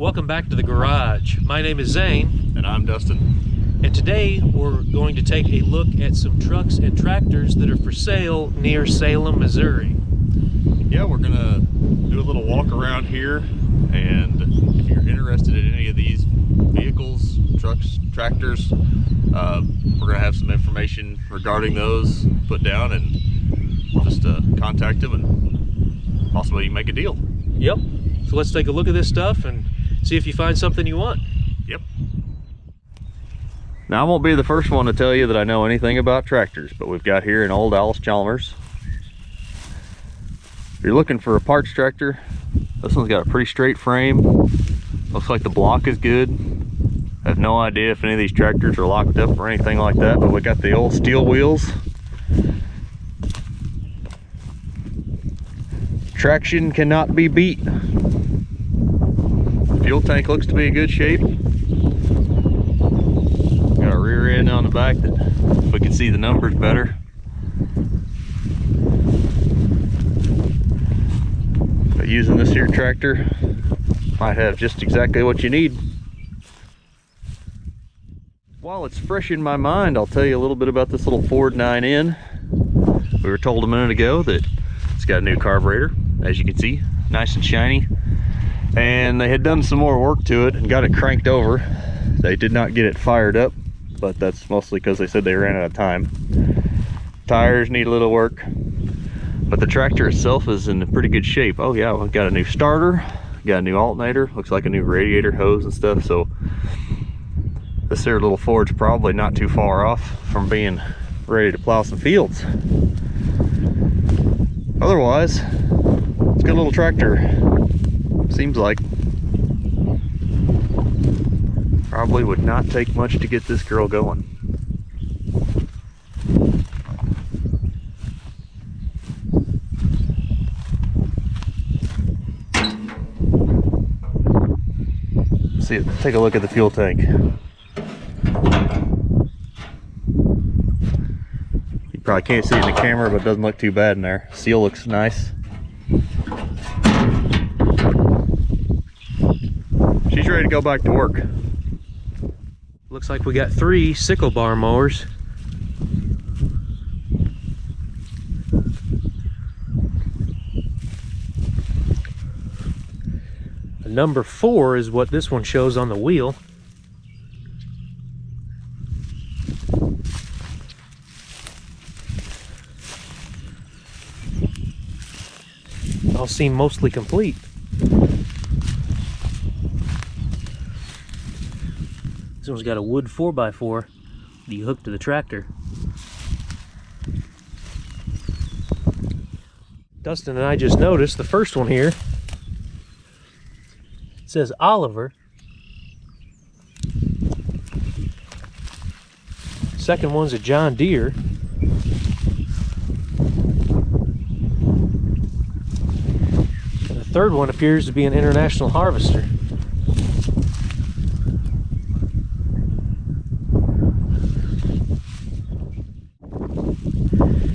Welcome back to the garage. My name is Zane. And I'm Dustin. And today we're going to take a look at some trucks and tractors that are for sale near Salem, Missouri. Yeah, we're gonna do a little walk around here, and if you're interested in any of these vehicles, trucks, tractors, we're gonna have some information regarding those put down, and just contact them and possibly make a deal. Yep. So let's take a look at this stuff and see if you find something you want. Yep. Now, I won't be the first one to tell you that I know anything about tractors, but we've got here an old Alice Chalmers. If you're looking for a parts tractor, this one's got a pretty straight frame. Looks like the block is good. I have no idea if any of these tractors are locked up or anything like that, but we got the old steel wheels. Traction cannot be beat. Fuel tank looks to be in good shape. Got a rear end on the back that, if we could see the numbers better. But using this here tractor might have just exactly what you need. While it's fresh in my mind, I'll tell you a little bit about this little Ford 9N. We were told a minute ago that it's got a new carburetor, as you can see, nice and shiny. And they had done some more work to it and got it cranked over. They did not get it fired up, but that's mostly because they said they ran out of time. Tires need a little work, but the tractor itself is in pretty good shape. Oh yeah, we've got a new starter, got a new alternator, looks like a new radiator hose and stuff. So this here little Ford's probably not too far off from being ready to plow some fields. Otherwise, it's a good little tractor. Seems like probably would not take much to get this girl going. See, take a look at the fuel tank. You probably can't see it in the camera, but it doesn't look too bad in there. Seal looks nice. She's ready to go back to work. Looks like we got 3 sickle bar mowers. Number 4 is what this one shows on the wheel. All seem mostly complete. This one's got a wood 4x4 that you hook to the tractor. Dustin and I just noticed the first one here, it says Oliver. Second one's a John Deere. And the third one appears to be an International Harvester.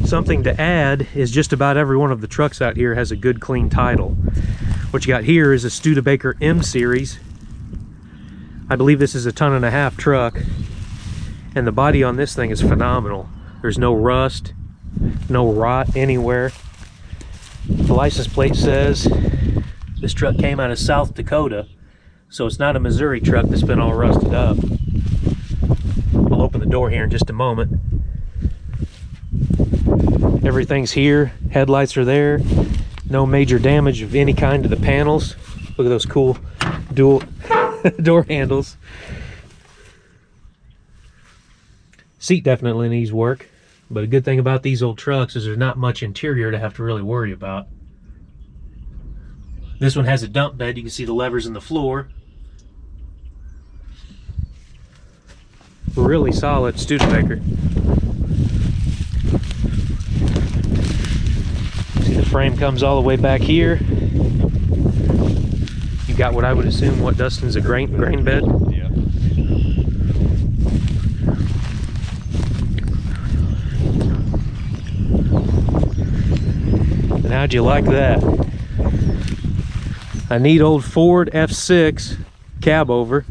Something to add is just about every one of the trucks out here has a good clean title. What you got here is a Studebaker M Series. I believe this is a 1.5 ton truck, and the body on this thing is phenomenal. There's no rust, no rot anywhere. The license plate says this truck came out of South Dakota, so it's not a Missouri truck that's been all rusted up. I'll open the door here in just a moment. Everything's here, headlights are there, no major damage of any kind to the panels. Look at those cool dual door handles. Seat definitely needs work, but a good thing about these old trucks is there's not much interior to have to really worry about. This one has a dump bed, you can see the levers in the floor. Really solid Studebaker. The frame comes all the way back here. You got what I would assume what Dustin's a grain bed. Yeah. And how'd you like that? A neat old Ford F6 cab over.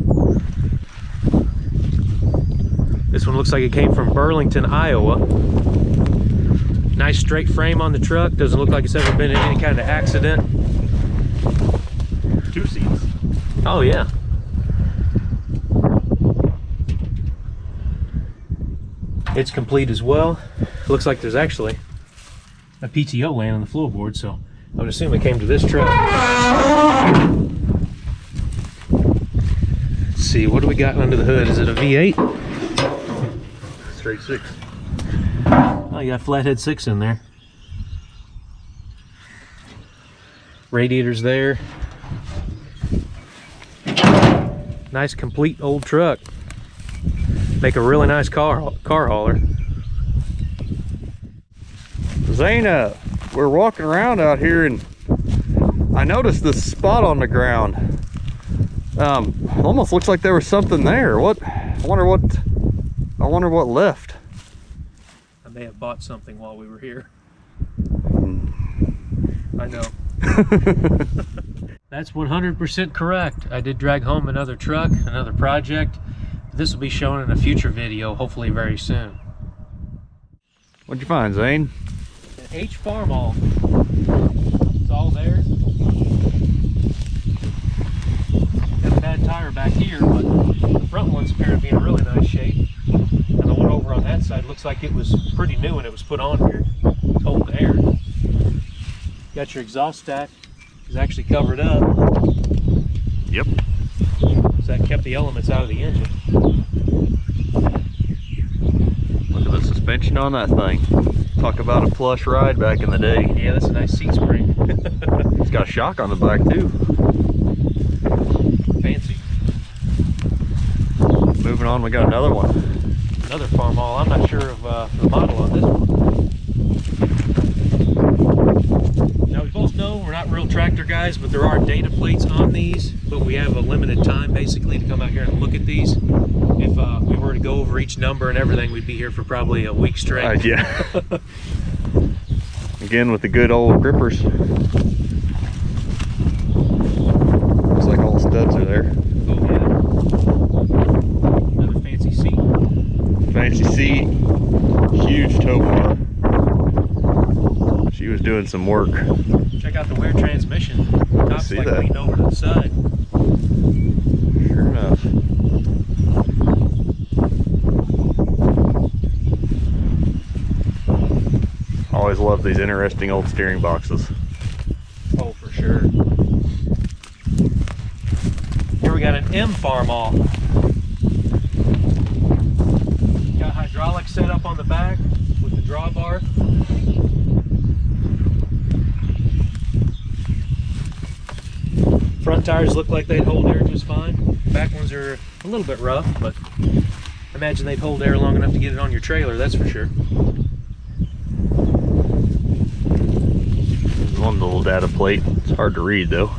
This one looks like it came from Burlington, Iowa. Nice straight frame on the truck. Doesn't look like it's ever been in any kind of accident. 2 seats. Oh yeah. It's complete as well. Looks like there's actually a PTO laying on the floorboard, so I would assume it came to this truck. Let's see, what do we got under the hood? Is it a V8? Straight 6. Oh, you got flathead 6 in there. Radiators there. Nice complete old truck. Make a really nice car hauler. Zana, we're walking around out here and I noticed this spot on the ground. Almost looks like there was something there. What? I wonder what left. I may have bought something while we were here. I know. That's 100% correct. I did drag home another truck, another project. This will be shown in a future video, hopefully very soon. What'd you find, Zane? An H farm all. It's all there. Got a bad tire back here, but the front ones appear to be in really nice shape. And the one over on that side looks like it was pretty new when it was put on here. It's holding air. Got your exhaust stack. It's actually covered up. Yep. So that kept the elements out of the engine. Look at the suspension on that thing. Talk about a plush ride back in the day. Yeah, that's a nice seat spring. It's got a shock on the back too. Fancy. Moving on, we got another one. Another farm all. I'm not sure of the model on this one. Now we both know we're not real tractor guys, but there are data plates on these, but we have a limited time basically to come out here and look at these. If we were to go over each number and everything, we'd be here for probably a week straight. Yeah. Again with the good old grippers. Looks like all studs are there. Oh yeah. Another fancy seat. Fancy seat. Huge tow bar. She was doing some work. Check out the weird transmission. Top's See like that? leaned over to the side. Sure enough. Always love these interesting old steering boxes. Oh, for sure. Here we got an M farm all. Got hydraulics set up on the back with the drawbar. Front tires look like they'd hold air just fine. Back ones are a little bit rough, but I imagine they'd hold air long enough to get it on your trailer, that's for sure. There's one little data plate. It's hard to read though.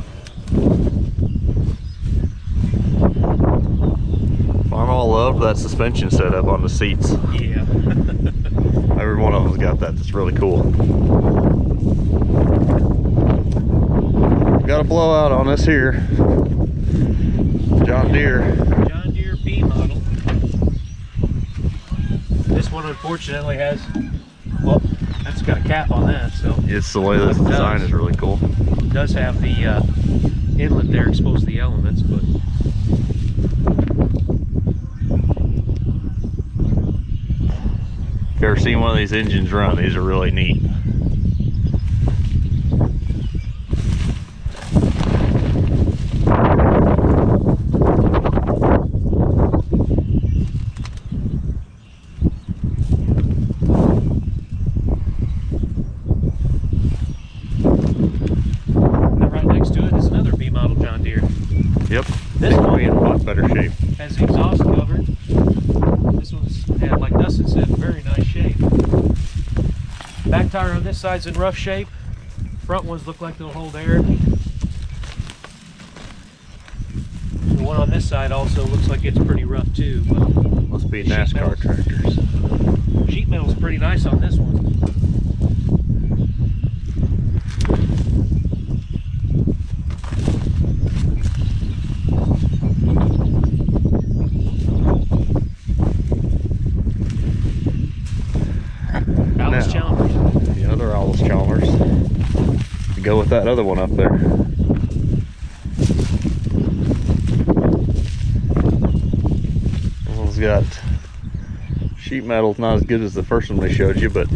I'm all loved that suspension setup on the seats. Yeah. Every one of them's got that. That's really cool. Got a blowout on this here. John Deere. John Deere B model. This one unfortunately has, well, that's got a cap on that, so. It's the way this design is really cool. It does have the inlet there exposed to the elements, but. If you ever seen one of these engines run, these are really neat. Yep, This one in much better shape. has the exhaust covered. This one's, yeah, like Dustin said, very nice shape. Back tire on this side's in rough shape. Front ones look like they'll hold air. The one on this side also looks like it's pretty rough too. But Must be NASCAR tractors. Sheet metal's pretty nice on this one. Alice Chalmers. The other Alice Chalmers. Go with that other one up there. This one's got sheet metal's not as good as the first one we showed you, but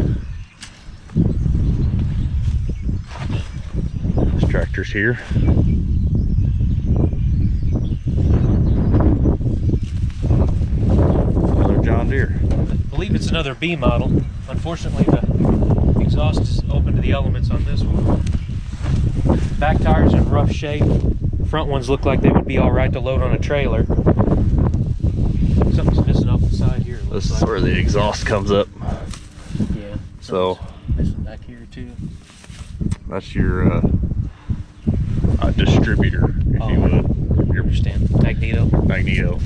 this tractor's here. Another John Deere. I believe it's another B model. Unfortunately, the exhaust is open to the elements on this one. Back tires in rough shape. Front ones look like they would be all right to load on a trailer. Something's missing off the side here. This is where the exhaust comes up. Yeah. So missing back here too. That's your distributor, if you would. Your Understand. Magneto. magneto.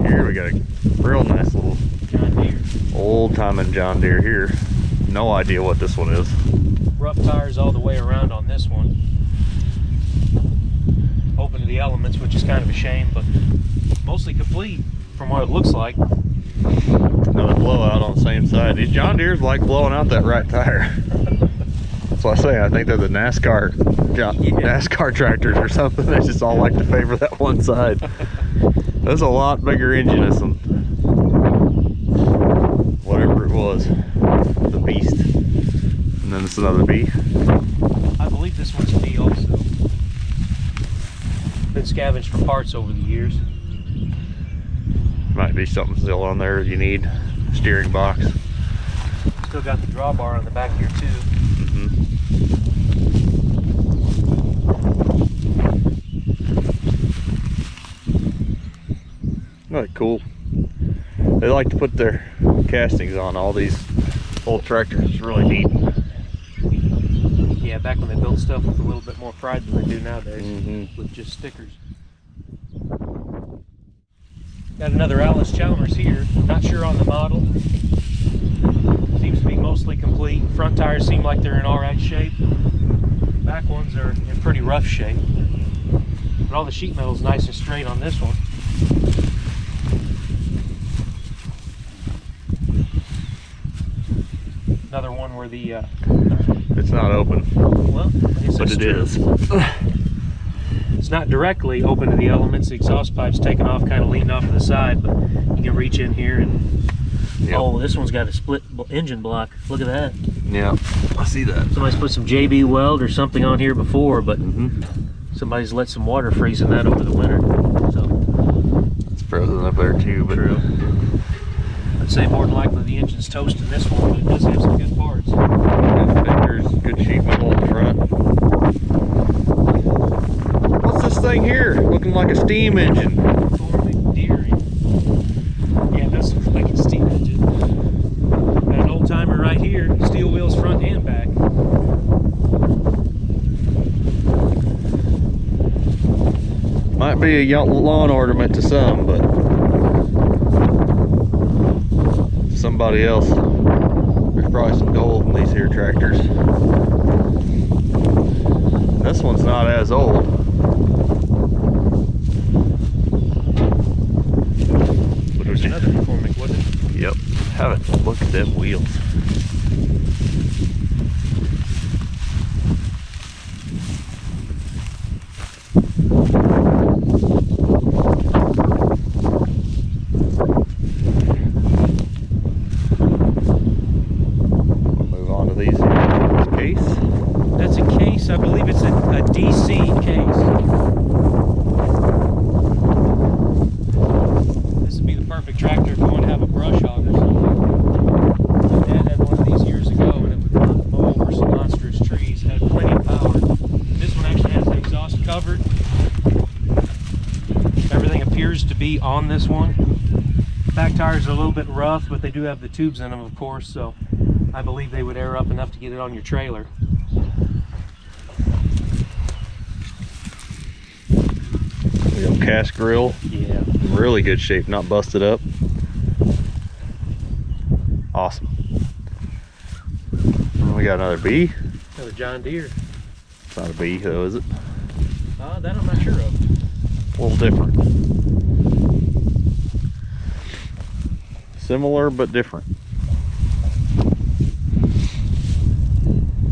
Here we got a real nice little John Deere. old timing John Deere here. No idea what this one is. Rough tires all the way around on this one. Open to the elements, which is kind of a shame, but mostly complete from what it looks like. Another blowout on the same side. These John Deeres like blowing out that right tire. That's what I say. I think they're the NASCAR tractors or something. They just all like to favor that one side. There's a lot bigger engine in some, whatever it was, the Beast. And then it's another B. I believe this one's a B also. Been scavenged for parts over the years. Might be something still on there you need. Steering box. Still got the drawbar on the back here too. Really cool. They like to put their castings on all these old tractors. It's really neat. Yeah, back when they built stuff with a little bit more pride than they do nowadays, with just stickers. Got another Alice Chalmers here. Not sure on the model. Seems to be mostly complete. Front tires seem like they're in alright shape. Back ones are in pretty rough shape. But all the sheet metal is nice and straight on this one. Another one where the it's not open. Well, I guess But that's it true. is. It's not directly open to the elements. The exhaust pipe's taken off, kind of leaned off to the side, but you can reach in here and oh, this one's got a split engine block. Look at that. Yeah, I see that. Somebody's put some JB weld or something on here before, but somebody's let some water freeze in that over the winter. So It's frozen up there too, but true. I'd say more than likely the engine's toasting this one, but it does have some good parts. good fenders, good sheet metal in the front. What's this thing here? Looking like a steam engine. Yeah, it does look like a steam engine. Got an old timer right here, steel wheels front and back. Might be a lawn ornament to some, but somebody else, there's probably some gold in these here tractors. This one's not as old. But it was another McCormick, wasn't it? Yep. Have it. Look at them wheels. We'll move on to these case. That's a case. I believe it's a DC case. This would be the perfect tractor if you want to have a brush hog or something. My dad had one of these years ago and it would mow over some monstrous trees. Had plenty of power. This one actually has the exhaust covered. Everything appears to be on this one. Back tires are a little bit rough, but they do have the tubes in them, of course, so I believe they would air up enough to get it on your trailer. We got cast grill. Yeah. Really good shape, not busted up. Awesome. And we got another B. Another John Deere. It's not a B though, is it? That I'm not sure of. A little different. similar but different.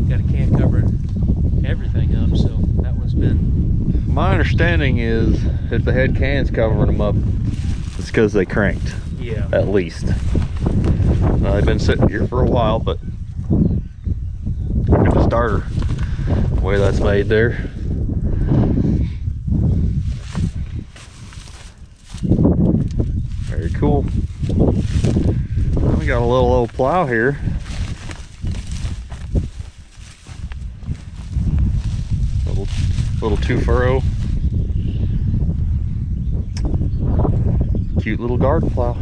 Got a can covering everything up, so that one's been... My understanding is if the head can's covering them up, it's because they cranked. Yeah. At least. Now, they've been sitting here for a while, but look at the starter, the way that's made there. Very cool. We got a little old plow here. Little two furrow. Cute little garden plow.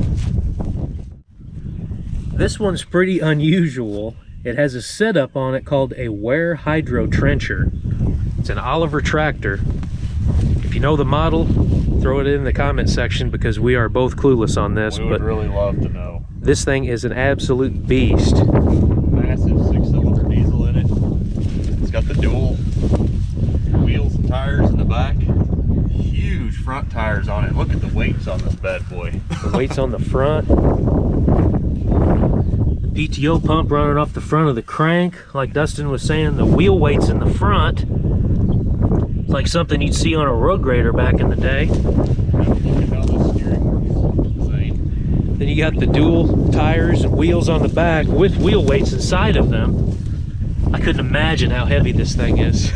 This one's pretty unusual. It has a setup on it called a Ware Hydro Trencher. It's an Oliver tractor. If you know the model, throw it in the comment section because we are both clueless on this. We would really love to know. This thing is an absolute beast. Massive 6-cylinder diesel in it. It's got the dual wheels and tires in the back. Huge front tires on it. Look at the weights on this bad boy. The weights on the front. The PTO pump running off the front of the crank. Like Dustin was saying, the wheel weights in the front. It's like something you'd see on a road grader back in the day. Look at how the steering works. Insane. Then you got the dual tires and wheels on the back with wheel weights inside of them. I couldn't imagine how heavy this thing is.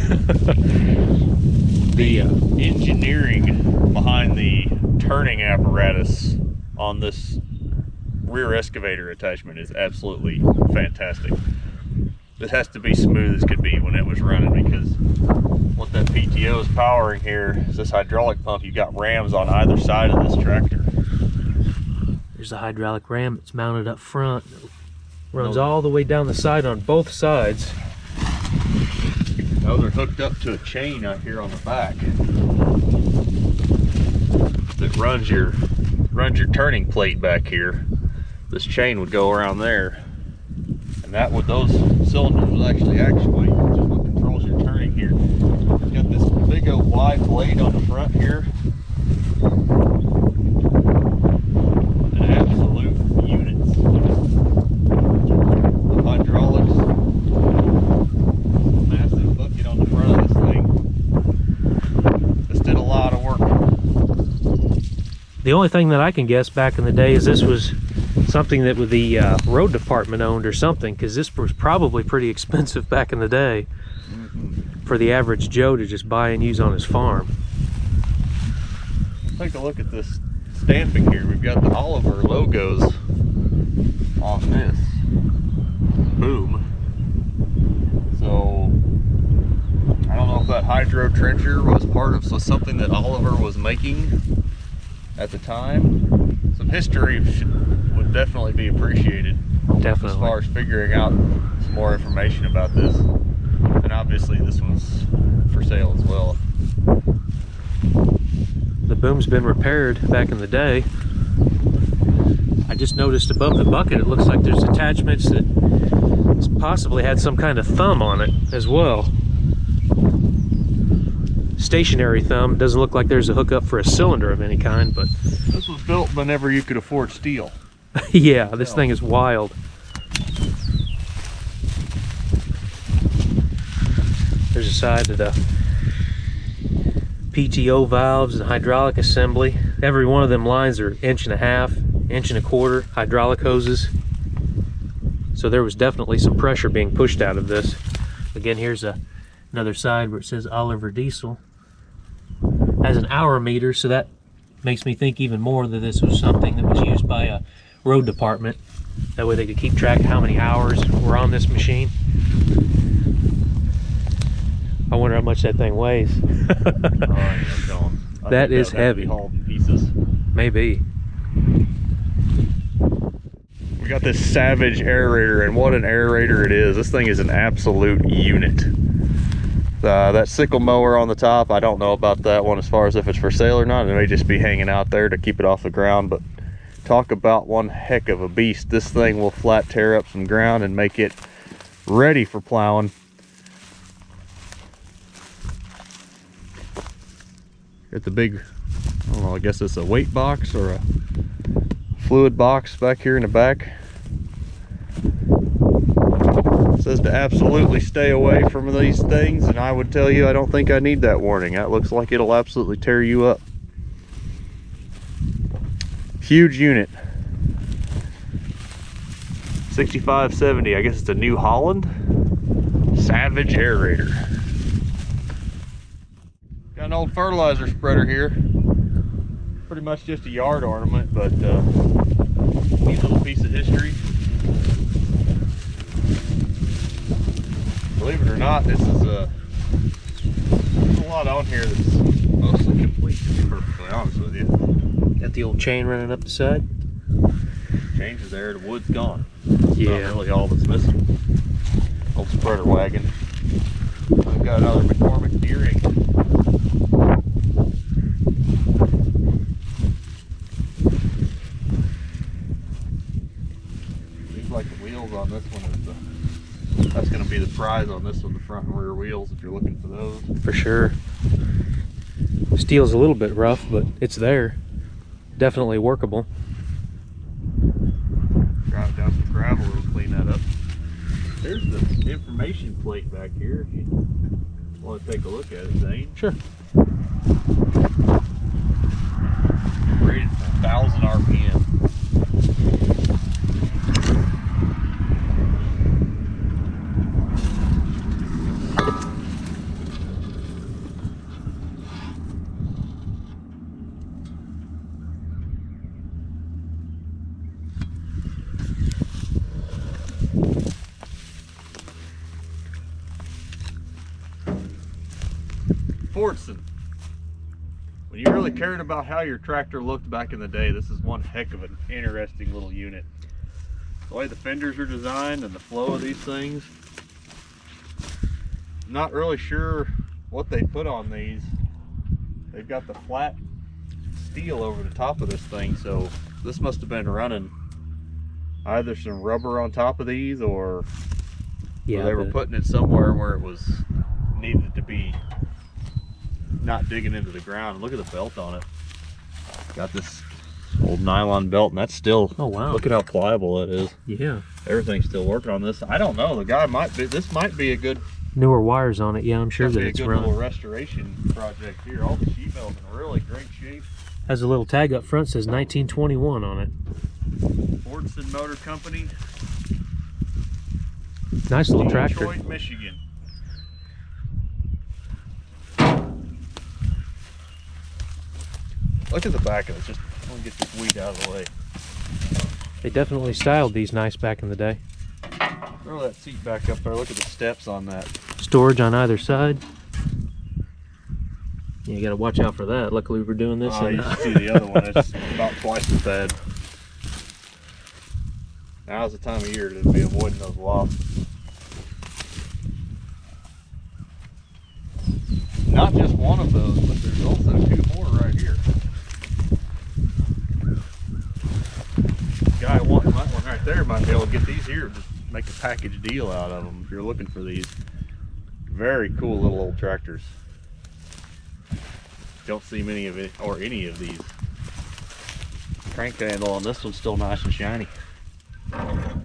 The engineering behind the turning apparatus on this rear excavator attachment is absolutely fantastic. This has to be smooth as could be when it was running, because what that PTO is powering here is this hydraulic pump. You've got rams on either side of this tractor. There's a hydraulic ram that's mounted up front. It runs all the way down the side on both sides. Those are hooked up to a chain out here on the back that runs your turning plate back here. This chain would go around there, and that would, those cylinders would actually actuate, which is what controls your turning here. You got this big old wide blade on the front here. An absolute unit of hydraulics. Massive bucket on the front of this thing. This did a lot of work. The only thing that I can guess back in the day is this was something that the road department owned or something, because this was probably pretty expensive back in the day for the average Joe to just buy and use on his farm. Take a look at this stamping here. We've got the Oliver logos on this boom. So I don't know if that hydro trencher was part of something that Oliver was making at the time. Some history would definitely be appreciated. Definitely. As far as figuring out some more information about this. And obviously this one's for sale as well. The boom's been repaired back in the day. I just noticed above the bucket it looks like there's attachments that possibly had some kind of thumb on it as well. Stationary thumb. Doesn't look like there's a hookup for a cylinder of any kind, but this was built whenever you could afford steel. yeah, this thing is wild. There's a side of the PTO valves and hydraulic assembly. Every one of them lines are 1.5 1.25 hydraulic hoses. So there was definitely some pressure being pushed out of this. Again, here's another side where it says Oliver Diesel. Has an hour meter, so that makes me think even more that this was something that was used by a road department. That way they could keep track of how many hours were on this machine. I wonder how much that thing weighs. That is heavy. Hauled in pieces. Maybe. We got this Savage aerator, and what an aerator it is. This thing is an absolute unit. That sickle mower on the top, I don't know about that one as far as if it's for sale or not. It may just be hanging out there to keep it off the ground, but talk about one heck of a beast. This thing will flat tear up some ground and make it ready for plowing. Got the big, I don't know, I guess it's a weight box or a fluid box back here in the back. It says to absolutely stay away from these things, and I would tell you I don't think I need that warning. That looks like it'll absolutely tear you up. Huge unit. 6570, I guess it's a New Holland Savage aerator. Got an old fertilizer spreader here. Pretty much just a yard ornament, but neat little piece of history. Believe it or not, this is there's a lot on here that's mostly complete, to be perfectly honest with you. Got the old chain running up the side. Change is there, the wood's gone. Yeah. Not really all that's missing. Old spreader wagon. I've got another McCormick Deering. Seems like the wheels on this one is that's going to be the prize on this one, the front and rear wheels, if you're looking for those. For sure. Steel's a little bit rough, but it's there. Definitely workable. Drive down some gravel, it'll clean that up. There's the information plate back here if you want to take a look at it, Zane. Sure. Rated for 1,000 RPM. Fordson. When you really cared about how your tractor looked back in the day, this is one heck of an interesting little unit. The way the fenders are designed and the flow of these things. I'm not really sure what they put on these. They've got the flat steel over the top of this thing, so this must have been running either some rubber on top of these or they were putting it somewhere where it was needed to be not digging into the ground. Look at the belt on it. Got this old nylon belt, and that's still, oh wow, look at how pliable it is. Yeah, everything's still working on this. I don't know, the guy might be, this might be a good, newer wires on it. Yeah, I'm sure that it's a good little restoration project here. All the sheet metal's in really great shape. Has a little tag up front, says 1921 on it. Fordson Motor Company, nice little tractor. Detroit, Michigan. Look at the back of it. Just I want to get this weed out of the way. They definitely styled these nice back in the day. Throw that seat back up there. Look at the steps on that. Storage on either side. Yeah, you got to watch out for that. Luckily, we're doing this. Oh, you should see the other one. It's about twice as bad. Now's the time of year to be avoiding those lofts. Not just one of those, but there's also two more right here. Guy wanting that one right there might be able to get these here, just make a package deal out of them if you're looking for these. Very cool little old tractors. Don't see many of it or any of these. Crank handle on this one's still nice and shiny. Don't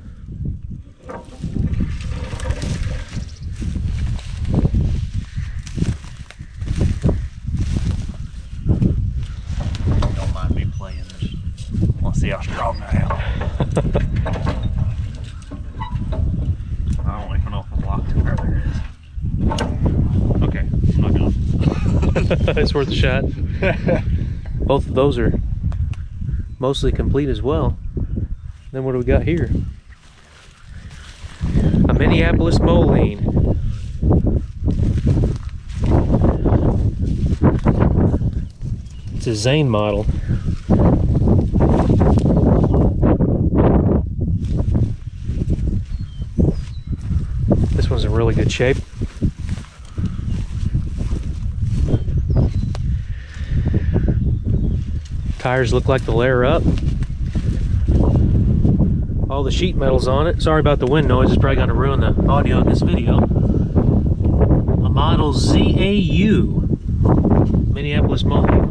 mind me playing this. I want to see how strong I am. I don't even know if I'm locked. There it is. Okay, I'm not gonna. It's worth a shot. Both of those are mostly complete as well. Then what do we got here? A Minneapolis Moline. It's a Zane model. This one's in really good shape. Tires look like they'll air up. All the sheet metal's on it. Sorry about the wind noise, it's probably going to ruin the audio in this video. A model ZAU Minneapolis Moline.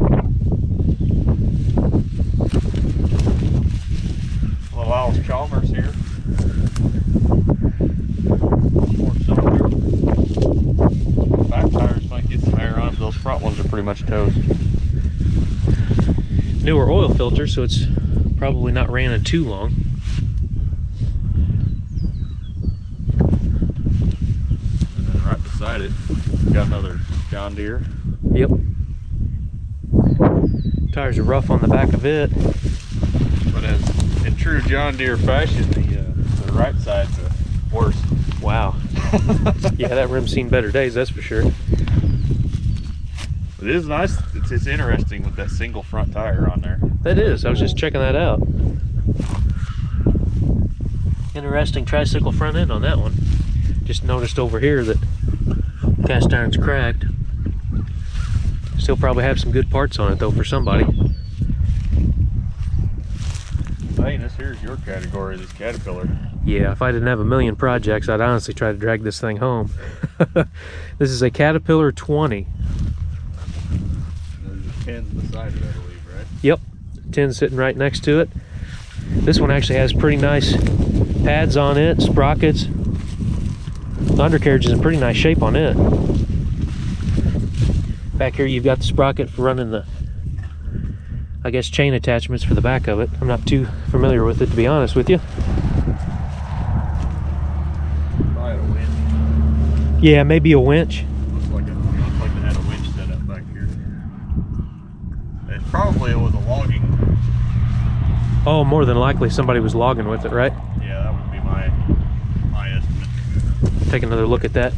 much toast. Newer oil filter, so it's probably not ran in too long. And then right beside it, got another John Deere. Yep. Tires are rough on the back of it. But as in true John Deere fashion, the right side's worse. Wow. Yeah, that rim's seen better days, that's for sure. It is nice. It's interesting with that single front tire on there. That is. I was just checking that out. Interesting tricycle front end on that one. Just noticed over here that cast iron's cracked. Still probably have some good parts on it though for somebody. Hey, this here's your category, this Caterpillar. Yeah, if I didn't have a million projects, I'd honestly try to drag this thing home. This is a Caterpillar 20. There's a 10 beside it, I believe, right? Yep, 10 sitting right next to it. This one actually has pretty nice pads on it, sprockets. The undercarriage is in pretty nice shape on it. Back here you've got the sprocket for running the, I guess, chain attachments for the back of it. I'm not too familiar with it, to be honest with you. Probably a winch. Yeah, maybe a winch. Looks like they had a winch set up back here. It was a logging. Oh, more than likely somebody was logging with it, right? Yeah, that would be my estimate. Take another look at that.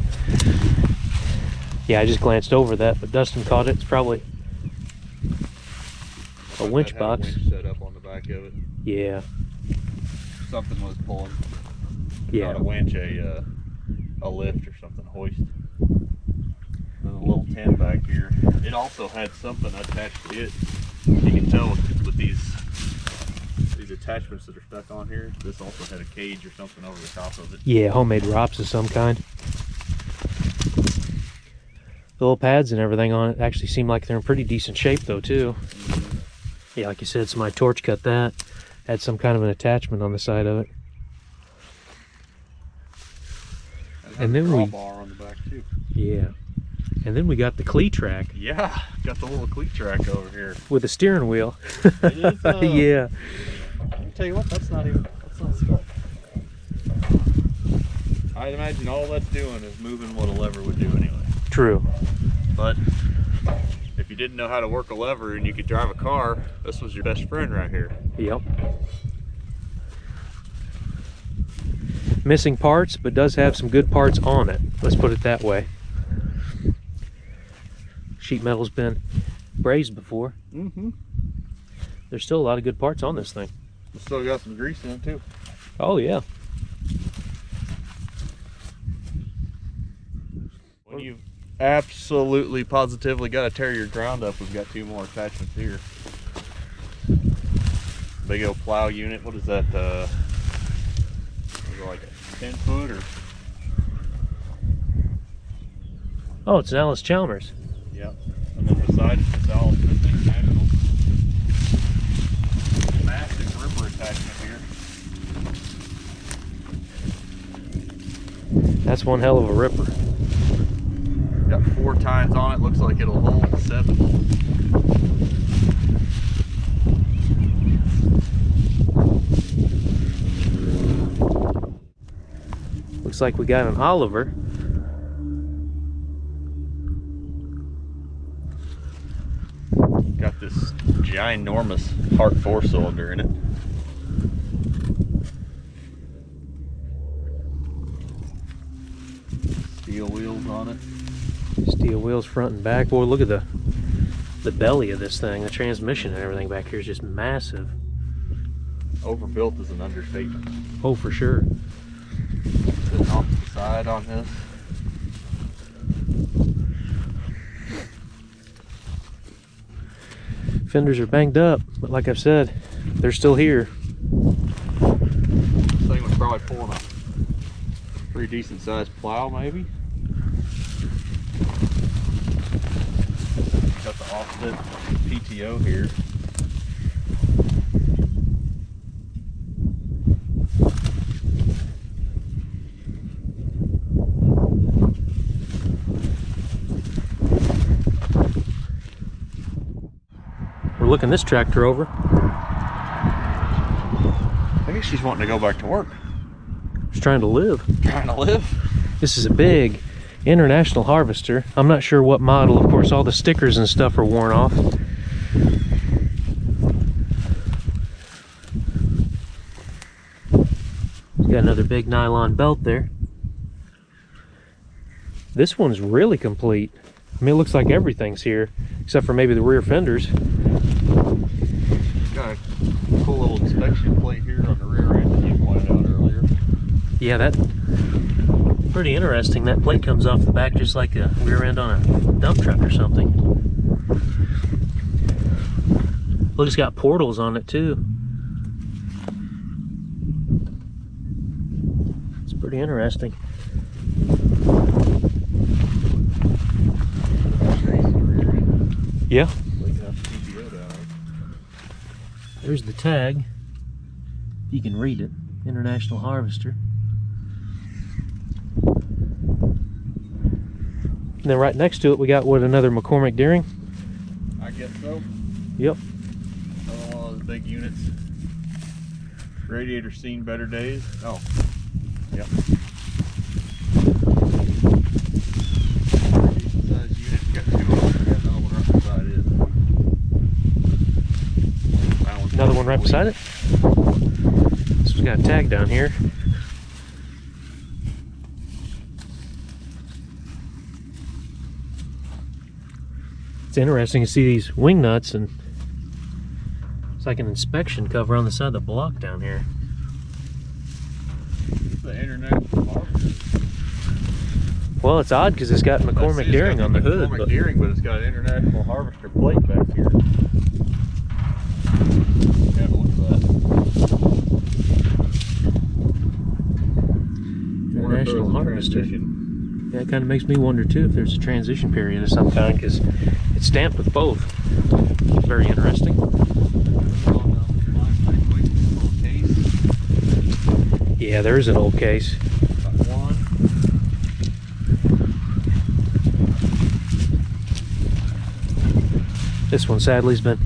Yeah, I just glanced over that, but Dustin caught it. It's probably a winch box. A winch set up on the back of it. Yeah. Something was pulling. Yeah. Not a winch, a lift or something, hoist. There's a little tent back here. It also had something attached to it. You can tell with these attachments that are stuck on here. This also had a cage or something over the top of it. Yeah, homemade ROPS of some kind. The little pads and everything on it actually seem like they're in pretty decent shape though too. Yeah, like you said, somebody torch cut that. Had some kind of an attachment on the side of it. And then we bar on the back too. Yeah. And then we got the clee track. Yeah, got the little cleat track over here. With a steering wheel. It is, yeah. I'll tell you what, that's not stuck. I'd imagine all that's doing is moving what a lever would do anyway. True. But if you didn't know how to work a lever and you could drive a car, this was your best friend right here. Yep. Missing parts, but does have some good parts on it. Let's put it that way. Sheet metal's been brazed before. Mm-hmm. There's still a lot of good parts on this thing. It's still got some grease in it too. Oh yeah. When you absolutely positively got to tear your ground up, we've got two more attachments here. Big old plow unit. What is that? Is it like a 10 foot or? Oh, it's an Alice Chalmers. Yep. And then beside it, it's all international. Massive ripper attachment here. That's one hell of a ripper. Got 4 tines on it. Looks like it'll hold 7. Looks like we got an Oliver. Got this ginormous Hart 4-cylinder in it. Steel wheels on it. Steel wheels front and back. Boy, look at the belly of this thing. The transmission and everything back here is just massive. Overbuilt is an understatement. Oh, for sure. Sitting off to the side on this. Fenders are banged up, but like I've said, they're still here. This thing was probably pulling a pretty decent sized plow, maybe. Got the offset PTO here. looking this tractor over. I guess she's wanting to go back to work. She's trying to live. Trying to live? This is a big international harvester. I'm not sure what model. Of course, all the stickers and stuff are worn off. Got another big nylon belt there. This one's really complete. I mean, it looks like everything's here, except for maybe the rear fenders. Got a cool little inspection plate here on the rear end that you pointed out earlier. Yeah, that's pretty interesting. That plate comes off the back just like a rear end on a dump truck or something. Look, it's got portals on it too. It's pretty interesting. Yeah. There's the tag. You can read it. International Harvester. And then right next to it, we got what, another McCormick Deering? I guess so. Yep. Another one of those big units. Radiator seen better days. Oh. Yep. Size unit. Got two of them. Got another one right beside it. Another one right beside it? This one's got a tag down here. It's interesting to see these wing nuts, and it's like an inspection cover on the side of the block down here. The International Harvester. Well, it's odd because it's got McCormick Deering on the hood. McCormick Deering, but it's got an International Harvester plate back here. Have a look at that. International Harvester. Yeah, it kind of makes me wonder too if there's a transition period of some kind, because it's stamped with both. Very interesting. Yeah, there is an old case. This one sadly has been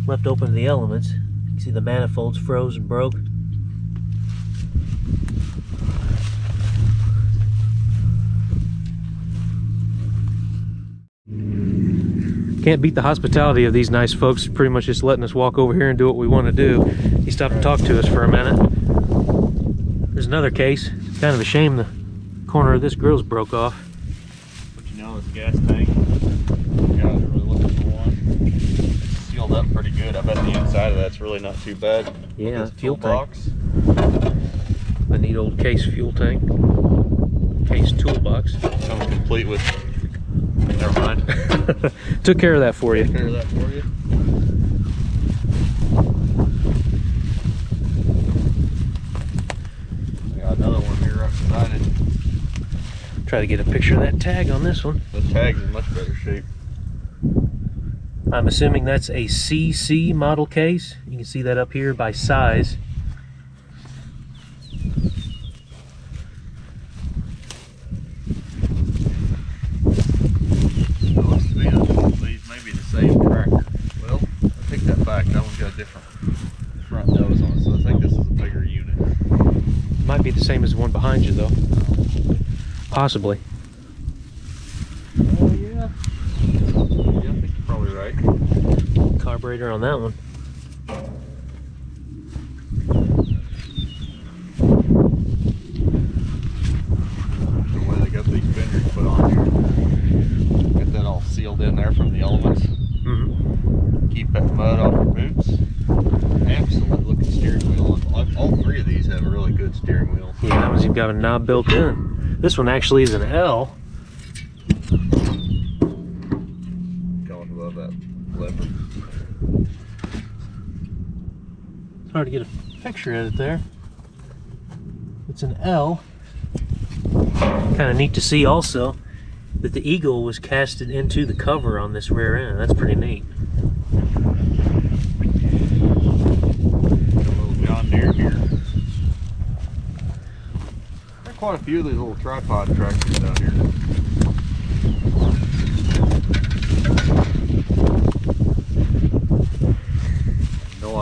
left open to the elements. You can see the manifolds froze and broke. Can't beat the hospitality of these nice folks, pretty much just letting us walk over here and do what we want to do. He stopped and talked to us for a minute. There's another case. It's kind of a shame the corner of this grill's broke off. But you know, this gas tank, yeah, I was really looking for one. It's sealed up pretty good. I bet the inside of that's really not too bad. Yeah, fuel box. A neat old case fuel tank. Case toolbox. Comes complete with. Never mind. Took care of that for you. Took care of that for you. I got another one here right beside it. Try to get a picture of that tag on this one. The tag's in much better shape. I'm assuming that's a CC model case. You can see that up here by size. Front nose on it, so I think this is a bigger unit. Might be the same as the one behind you though. Possibly. Oh yeah. Yeah, I think you're probably right. Carburetor on that one. The way they got these fenders put on here. Get that all sealed in there from the elements. Mm-hmm. Keep that mud off your boots. Excellent looking steering wheel. All three of these have a really good steering wheel. Yeah, that one's even got a knob built in. This one actually is an L. Going above that lever. It's hard to get a picture of it there. It's an L. Kind of neat to see also that the eagle was casted into the cover on this rear end. That's pretty neat. Here. There are quite a few of these little tripod tractors down here.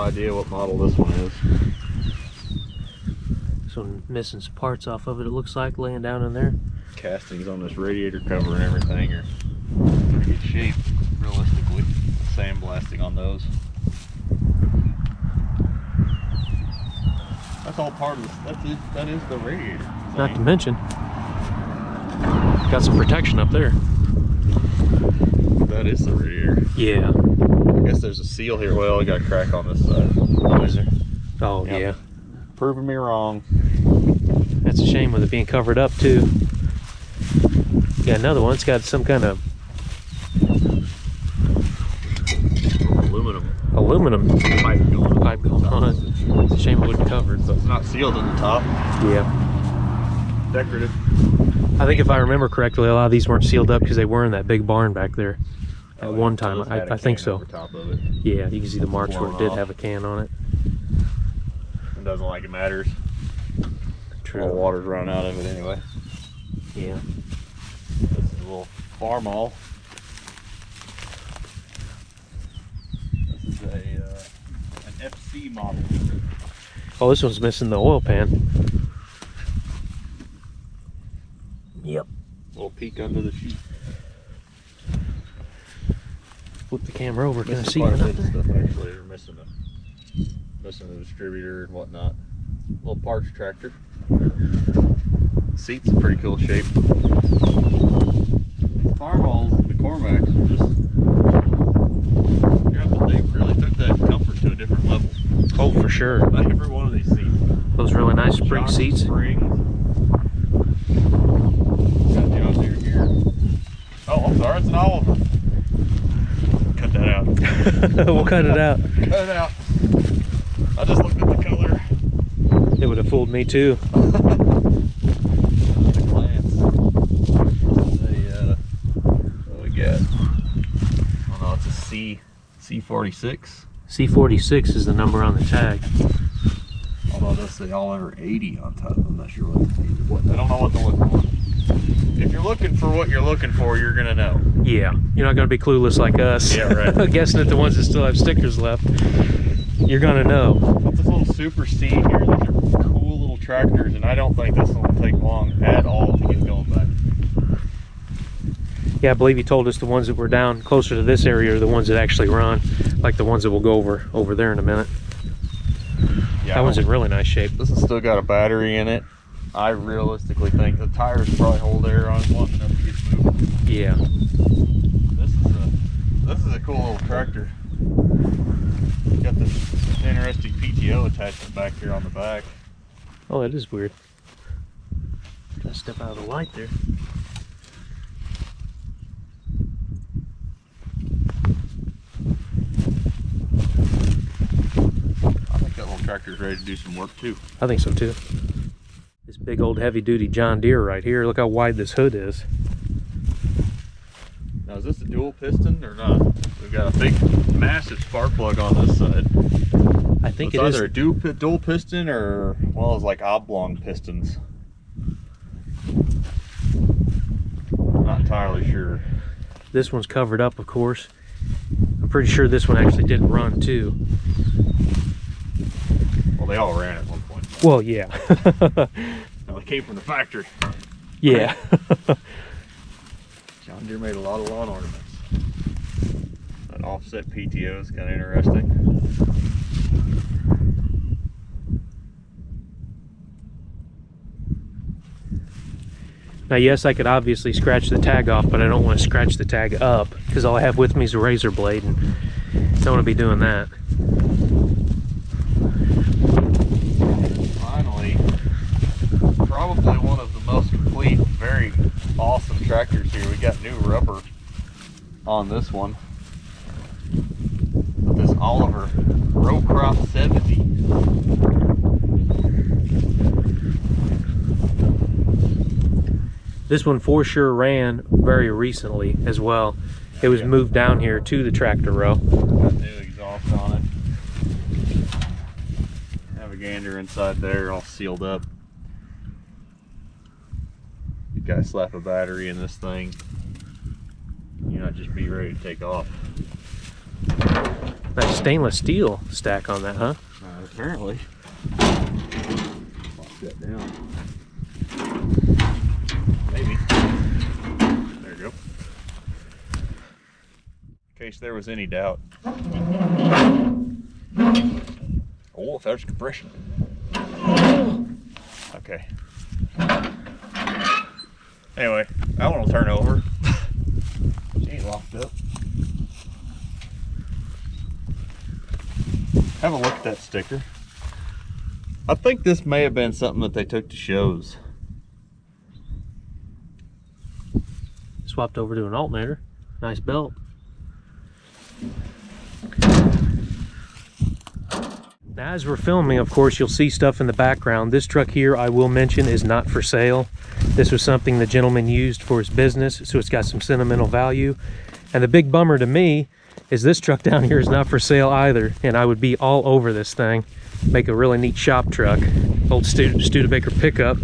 idea what model this one is. This one missing some parts off of it, it looks like, laying down in there. Castings on this radiator cover and everything are in pretty good shape, realistically. Sandblasting on those. That's all part of this. That's it. That is the radiator. Not to mention, got some protection up there. That is the radiator. Yeah. I guess there's a seal here. Well, I got a crack on this side. Oh, is there? Oh, Yep. yeah. Proving me wrong. That's a shame with it being covered up, too. Yeah, another one. It's got some kind of aluminum pipe going on it. It's a shame it wasn't covered, but it's not sealed at the top. Yeah. Decorative. I think if I remember correctly, a lot of these weren't sealed up because they were in that big barn back there at one time. I think so. Over top of it. Yeah, you can see the marks where it did have a can on it. It doesn't like it matters. True. All the water's running out of it anyway. Yeah. This is a little farm all. This is an FC model. Oh, this one's missing the oil pan. Yep. A little peek under the sheet. Flip the camera over. Can I see quite it a up bit of there? stuff actually. We're missing the distributor and whatnot. Little parts tractor. Seat's in pretty cool shape. These farm alls, the Cormacs, are just, yeah, but they really took that comfort to a different level. Oh, for sure. Every one of these seats. Those really nice spring Shock seats. Springs. Got the out there here. Oh, I'm sorry, it's an Oliver. Cut that out. We'll cut it out. Cut it out. I just looked at the color. It would have fooled me too. At a glance. What we got? Oh no, it's a C46. C46 is the number on the tag. Although that's the Oliver 80 on top. I'm not sure what I don't know what to look for. If you're looking for what you're looking for, you're gonna know. Yeah, you're not gonna be clueless like us. Yeah, right. Guessing at the ones that still have stickers left. You're gonna know. What's this little Super C here? These are cool little tractors, and I don't think this one will take long at all to get going back. Yeah, I believe you told us the ones that were down closer to this area are the ones that actually run, like the ones that we'll go over there in a minute. Yeah, that one's in really nice shape. This has still got a battery in it. I realistically think the tires probably hold air on long enough to get moving. Yeah. This is a cool little tractor. Got this interesting PTO attachment back here on the back. Oh, that is weird. Try to step out of the light there. I think that little tractor's ready to do some work too. I think so too. This big old heavy duty John Deere right here. Look how wide this hood is. Now is this a dual piston or not? We've got a big massive spark plug on this side. I think it's it is either a dual piston or, well, it's like oblong pistons. Not entirely sure. This one's covered up, of course. I'm pretty sure this one actually did run too. Well, they all ran at one point. Well, yeah. Now, they came from the factory. Yeah. John Deere made a lot of lawn ornaments. That offset PTO is kind of interesting. Now, yes, I could obviously scratch the tag off, but I don't want to scratch the tag up because all I have with me is a razor blade, and I don't want to be doing that. Finally, probably one of the most complete, very awesome tractors here. We got new rubber on this one. With this Oliver Row Crop 70. This one for sure ran very recently as well. It was moved down here to the tractor row. Got new exhaust on it. Have a gander inside there, all sealed up. You guys slap a battery in this thing, you not just be ready to take off. Nice stainless steel stack on that, huh? Apparently. Lock that down. Maybe. There you go. In case there was any doubt. Oh, there's compression. Okay. Anyway, that one will turn over. She ain't locked up. Have a look at that sticker. I think this may have been something that they took to shows. Swapped over to an alternator. Nice belt. Now, as we're filming, of course, you'll see stuff in the background. This truck here, I will mention, is not for sale. This was something the gentleman used for his business, so it's got some sentimental value. And the big bummer to me is this truck down here is not for sale either, and I would be all over this thing. Make a really neat shop truck. Old Studebaker pickup.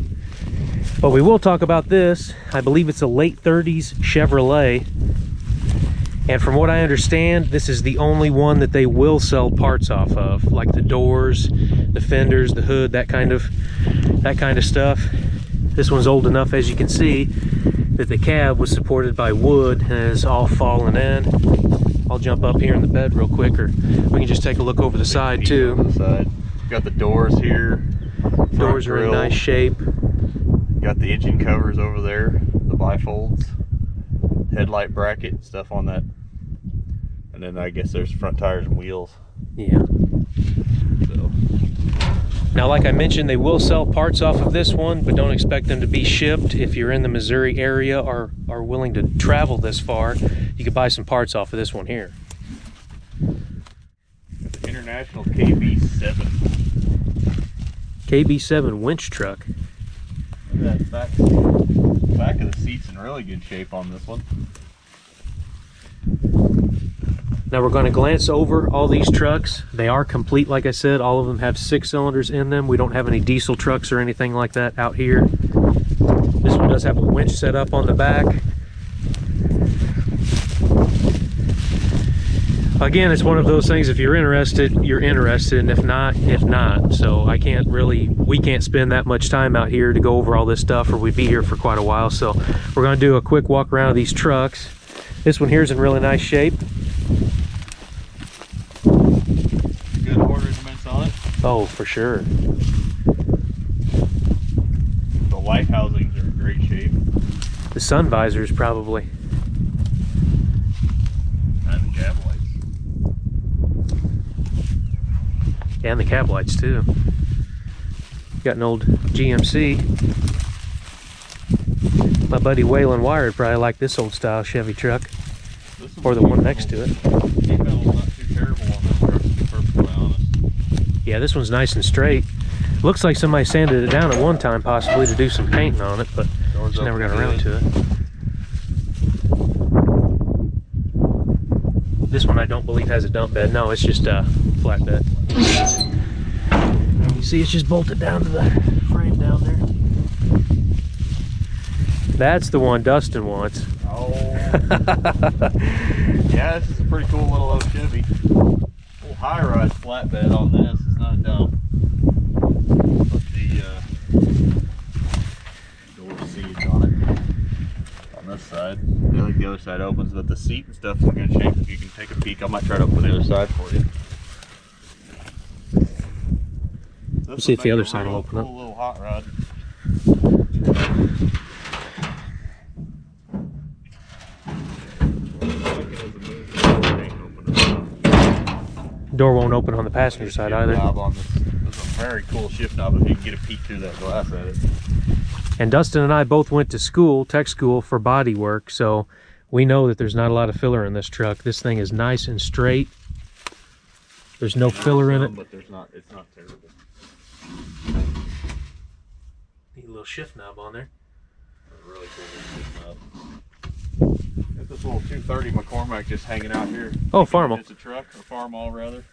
But we will talk about this. I believe it's a late 30s Chevrolet. And from what I understand, this is the only one that they will sell parts off of, like the doors, the fenders, the hood, that kind of stuff. This one's old enough, as you can see, that the cab was supported by wood and is all fallen in. I'll jump up here in the bed real quick, or we can just take a look over the side too. Over the side. Got the doors here. Doors are in nice shape. Got the engine covers over there, the bifolds, headlight bracket, stuff on that. And then I guess there's front tires and wheels. Yeah. So. Now, like I mentioned, they will sell parts off of this one, but don't expect them to be shipped. If you're in the Missouri area or are willing to travel this far, you could buy some parts off of this one here. Got the International KB7. KB7 winch truck. Look at that back of the seat's in really good shape on this one. Now we're going to glance over all these trucks. They are complete, like I said. All of them have 6 cylinders in them. We don't have any diesel trucks or anything like that out here. This one does have a winch set up on the back. Again, it's one of those things, if you're interested, and if not, So we can't spend that much time out here to go over all this stuff, or we'd be here for quite a while. So we're going to do a quick walk around of these trucks. This one here is in really nice shape. Good ornaments on it. Oh, for sure. The light housings are in great shape. The sun visors probably. And the cab lights. And the cab lights too. Got an old GMC. My buddy Waylon Wired probably like this old style Chevy truck. Or the one next to it. Seat metal's not too terrible on this truck, to be perfectly honest. Yeah, this one's nice and straight. Looks like somebody sanded it down at one time possibly to do some painting on it, but just never got around to it. This one I don't believe has a dump bed. No, it's just a flat bed. You see, it's just bolted down to the frame down there. That's the one Dustin wants. Oh. Yeah, this is a pretty cool little old Chevy. Little high-rise flatbed on this. It's not a dump. But the door seats on it. On this side. I think the other side opens, but the seat and stuff's in good shape. If you can take a peek, I might try to open the other side for you. Let's see if the other side will open up. Cool little hot rod. Door won't open on the passenger side either. On this. This is a very cool shift knob if you can get a peek through that glass at it. And Dustin and I both went to school, tech school, for body work, so we know that there's not a lot of filler in this truck. This thing is nice and straight. There's no filler in it. But it's not terrible. Neat little shift knob on there. A really cool shift knob. Got this little 230 McCormick just hanging out here. Oh, Farmall. It's a truck, or Farmall rather.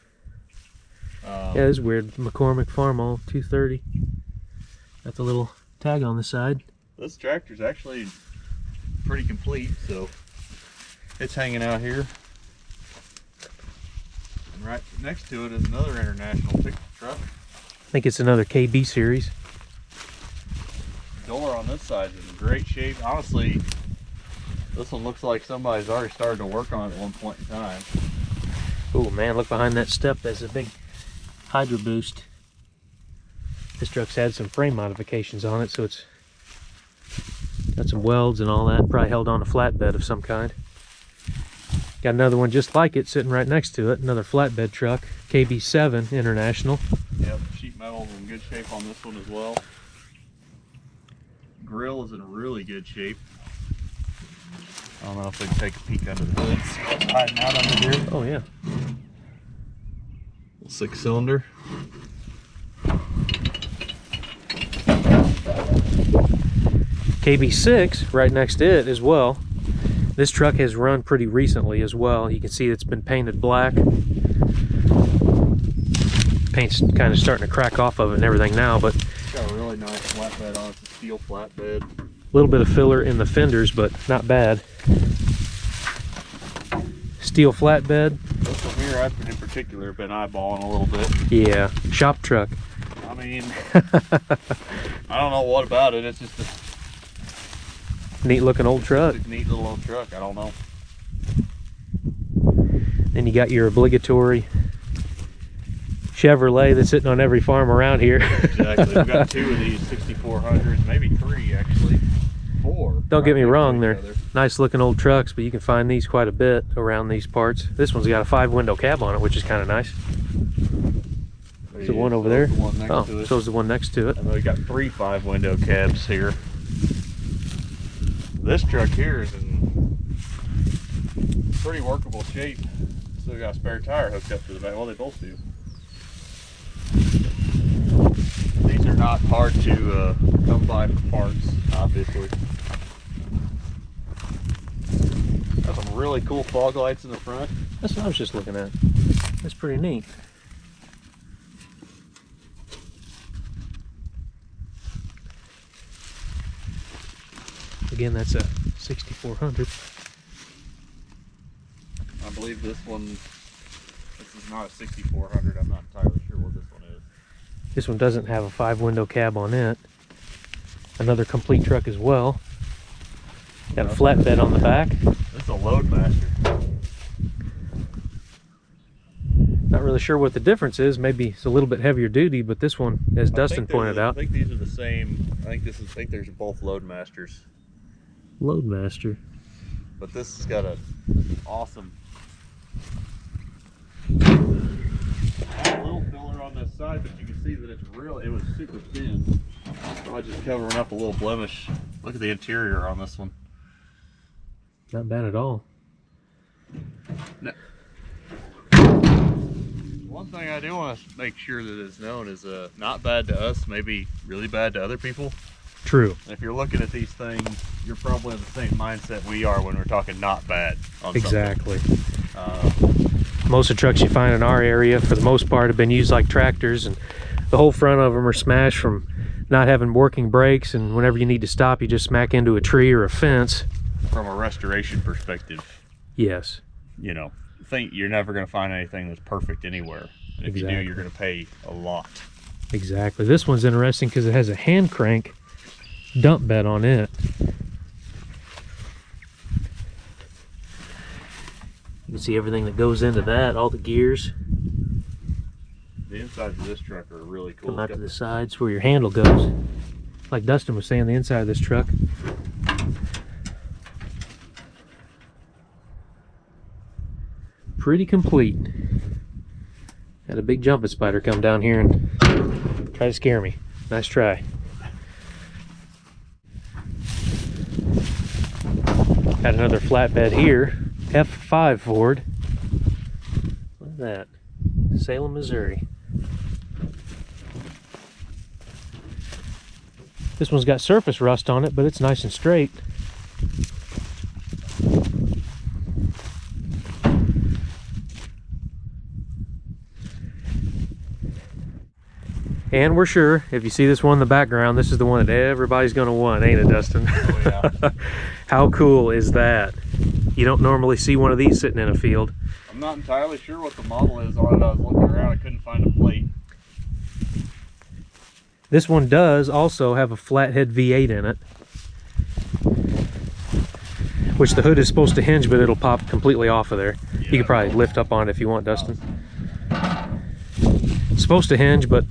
Yeah, it's weird. McCormick Farmall 230. Got the little tag on the side. This tractor's actually pretty complete, so it's hanging out here. And right next to it is another international pickup truck. I think it's another KB series. Door on this side is in great shape. Honestly, this one looks like somebody's already started to work on it at one point in time. Oh man, look behind that step. There's a big Hydro Boost. This truck's had some frame modifications on it, so it's got some welds and all that. Probably held on a flatbed of some kind. Got another one just like it sitting right next to it. Another flatbed truck, KB7 International. Yep, sheet metal's in good shape on this one as well. Grill is in really good shape. I don't know if we can take a peek under the hood, see what's hiding out under here. Oh yeah. 6-cylinder. KB6 right next to it as well. This truck has run pretty recently as well. You can see it's been painted black. Paint's kind of starting to crack off of it and everything now, but It's got a really nice flatbed on it. It's a steel flatbed. a little bit of filler in the fenders, but not bad. Steel flatbed. This one here, I've in particular been eyeballing a little bit. Yeah, shop truck. I mean, I don't know what about it. It's just a Neat looking old truck. neat little old truck. I don't know. Then you got your obligatory Chevrolet that's sitting on every farm around here. Exactly. We've got 2 of these 6400s, maybe 3 actually. 4. Don't get me wrong, they're together. nice looking old trucks, but you can find these quite a bit around these parts. This one's got a 5-window cab on it, which is kind of nice. There's the one over there. The one next to Oh, it. so's the one next to it. And then we got 3 5-window cabs here. This truck here is in pretty workable shape. Still got a spare tire hooked up to the back. Well, they both do. These are not hard to come by for parts, obviously. Got some really cool fog lights in the front. That's what I was just looking at. That's pretty neat. Again, that's a 6400. I believe this is not a 6400. I'm not entirely sure what this one is. This one doesn't have a 5-window cab on it. Another complete truck as well. Got a flatbed on the back. This is a Loadmaster. Not really sure what the difference is. Maybe it's a little bit heavier duty, but this one, as Dustin pointed out, I think these are the same. I think there's both Loadmasters. Loadmaster. But this has got an awesome little filler on this side, but you can see that it was super thin. So just covering up a little blemish. Look at the interior on this one. Not bad at all. No. One thing I do want to make sure that is known is not bad to us, maybe really bad to other people. True. And if you're looking at these things, you're probably in the same mindset we are when we're talking not bad on Exactly. something. Most of the trucks you find in our area, for the most part, have been used like tractors, and the whole front of them are smashed from not having working brakes, and whenever you need to stop, you just smack into a tree or a fence. From a restoration perspective, Yes. you know, you're never going to find anything that's perfect anywhere. And if you do, you're going to pay a lot. Exactly. This one's interesting because it has a hand crank dump bed on it. You can see everything that goes into that, all the gears. The insides of this truck are really cool. Come out to the sides where your handle goes. Like Dustin was saying, the inside of this truck. Pretty complete. Had a big jumping spider come down here and try to scare me. Nice try. Got another flatbed here. F5 Ford. Look at that. Salem, Missouri. This one's got surface rust on it, but it's nice and straight. And we're sure, if you see this one in the background, this is the one that everybody's going to want, ain't it, Dustin? Oh, yeah. How cool is that? You don't normally see one of these sitting in a field. I'm I'm not entirely sure what the model is on it. I was looking around, I couldn't find a plate. This one does also have a flathead V8 in it, which the hood is supposed to hinge, but it'll pop completely off of there. Yeah, you could probably lift up on it if you want, Dustin. It's supposed to hinge, but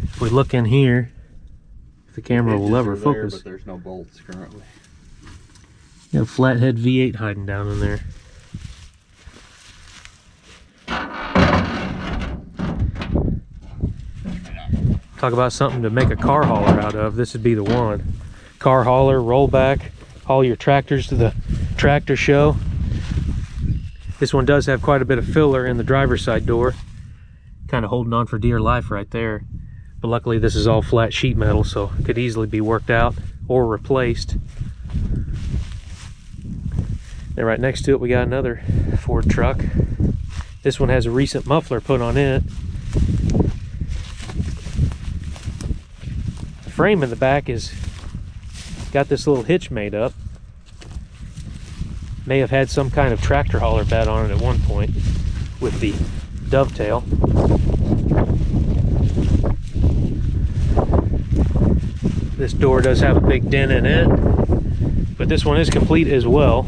if we look in here, if the camera will ever focus. But there's no bolts currently. You have a flathead V8 hiding down in there. Talk about something to make a car hauler out of. This would be the one. Car hauler, rollback, haul your tractors to the tractor show. This one does have quite a bit of filler in the driver's side door. Kind of holding on for dear life right there. But luckily this is all flat sheet metal, so it could easily be worked out or replaced. Then right next to it we got another Ford truck. This one has a recent muffler put on it. The frame in the back is got this little hitch made up. May have had some kind of tractor hauler bed on it at one point with the dovetail. This door does have a big dent in it, but this one is complete as well.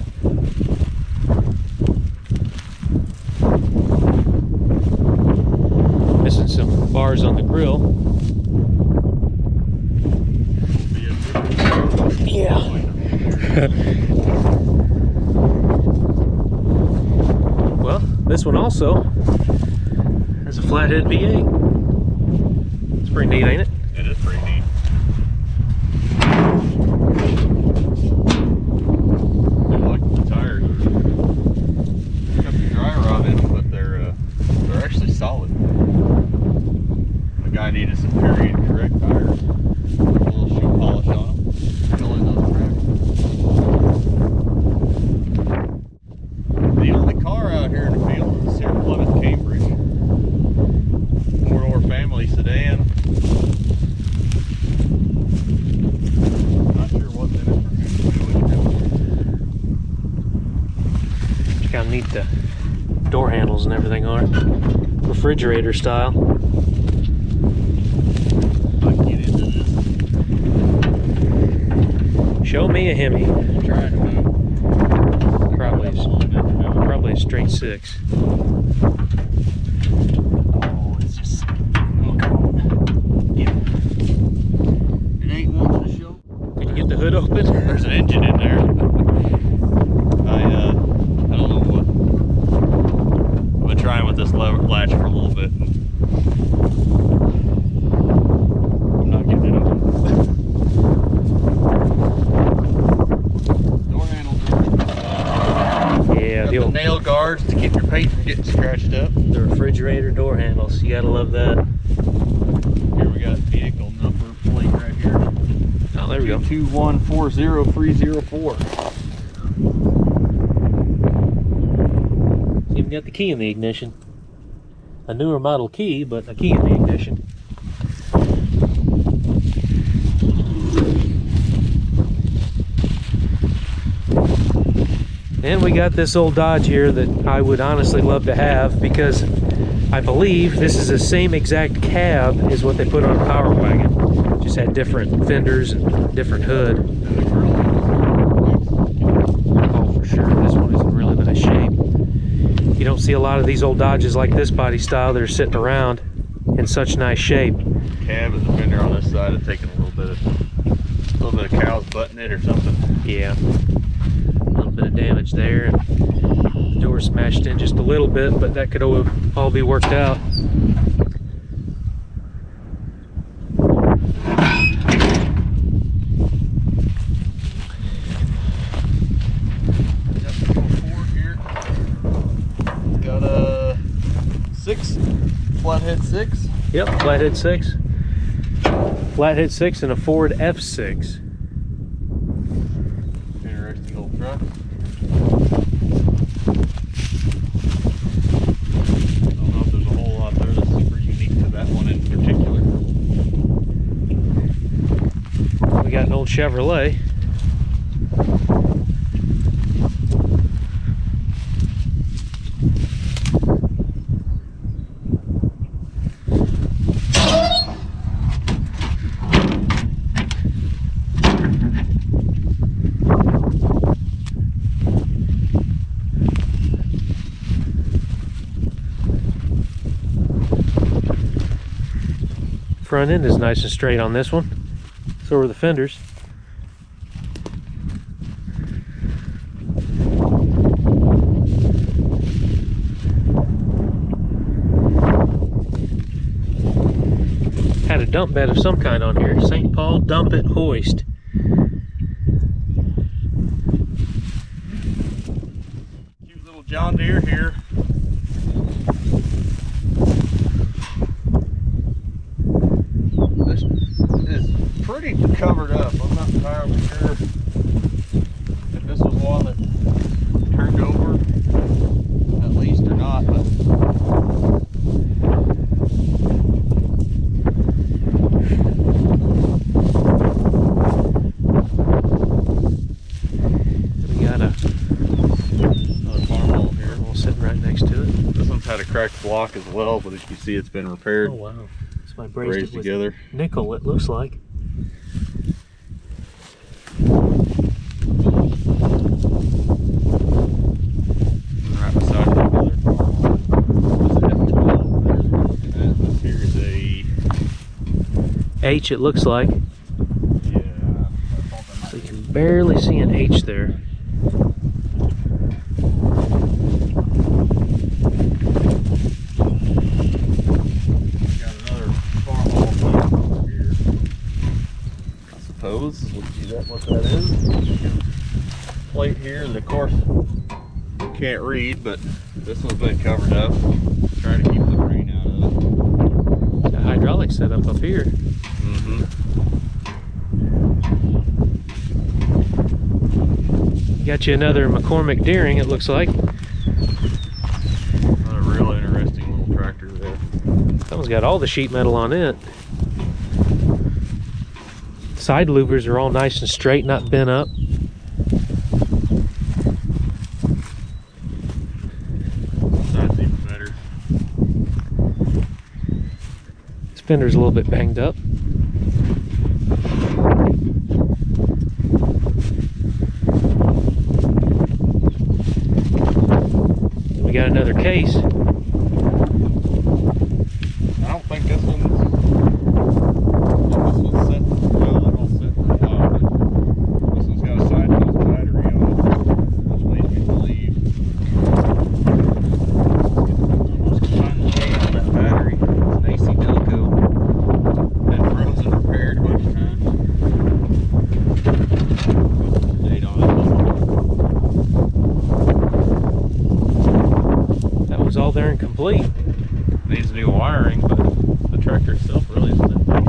Missing some bars on the grill. Yeah. Well, this one also has a flathead V8. It's pretty neat, ain't it? It is pretty neat. I like the tires. They got the dry rot in them, but they're actually solid. The guy needed some period correct tires. Put a little shoe polish on them. Fill in those cracks. The only car out here in the field is a Sierra Plymouth Cambridge. 4-door family sedan. Not sure what's in it for Kind of neat the door handles and everything are. Refrigerator style. I can get into this. Show me a Hemi. I'm trying to move. Probably a straight 6. Oh, it's just. Oh, come on. Yeah. It ain't one to show. Can you get the hood open? There's an engine in there. I don't know what. I've been trying with this latch for a little bit. I'm not getting it open. Door handles. Yeah, Got the the old nail guards to keep your paint from getting scratched up. the refrigerator door handles. You gotta love that. Here we got vehicle number plate right here. Oh, there we go. 2140304. Even got the key in the ignition. A newer model key, but a key in the ignition. And we got this old Dodge here that I would honestly love to have, because I believe this is the same exact cab as what they put on a Power Wagon. Just had different fenders and different hood. Oh, for sure. This one is in really nice shape. You don't see a lot of these old Dodges like this body style that are sitting around in such nice shape. Cab and the fender on this side have taken a little bit of cow's butt in it or something. Yeah. A little bit of damage there. The door smashed in just a little bit, but that could all be worked out. Got a 6, flathead 6. Yep, flathead 6. Flathead 6 and a Ford F6. Interesting old truck. I don't know if there's a whole lot there that's super unique to that one in particular. We got an old Chevrolet. Front end is nice and straight on this one. So are the fenders. Had a dump bed of some kind on here. St. Paul Dump It Hoist. Cute little John Deere here. This is pretty covered up. I'm not entirely sure if this was one that turned over at least or not, but We got another farm hole here. all sitting right next to it. This one's had a cracked block as well, but as you can see, it's been repaired, Oh wow. Somebody braced raised it with together. nickel, it looks like. Right beside the other farm hole. This is F12 there we're looking at. This here is a, H, it looks like. yeah, I thought that might So you can barely see an H there. got another farm hole here. I suppose is what that is. Plate here that of course you can't read, but this one's been covered up. Trying to keep the rain out of it. The hydraulic setup up here. Got you another McCormick Deering, it looks like. Another real interesting little tractor there. That one's got all the sheet metal on it. Side louvers are all nice and straight, not bent up. Side's even better. This fender's a little bit banged up. We got another case. I don't think this one's set. Well, they're all set for a while, but this one's got a side post battery on it, which leads me to believe. Almost find the date on that battery. It's an AC Delco. Been frozen, repaired a bunch of times. Date on it. That was all there and complete. Needs new wiring, but the tractor itself really isn't that big.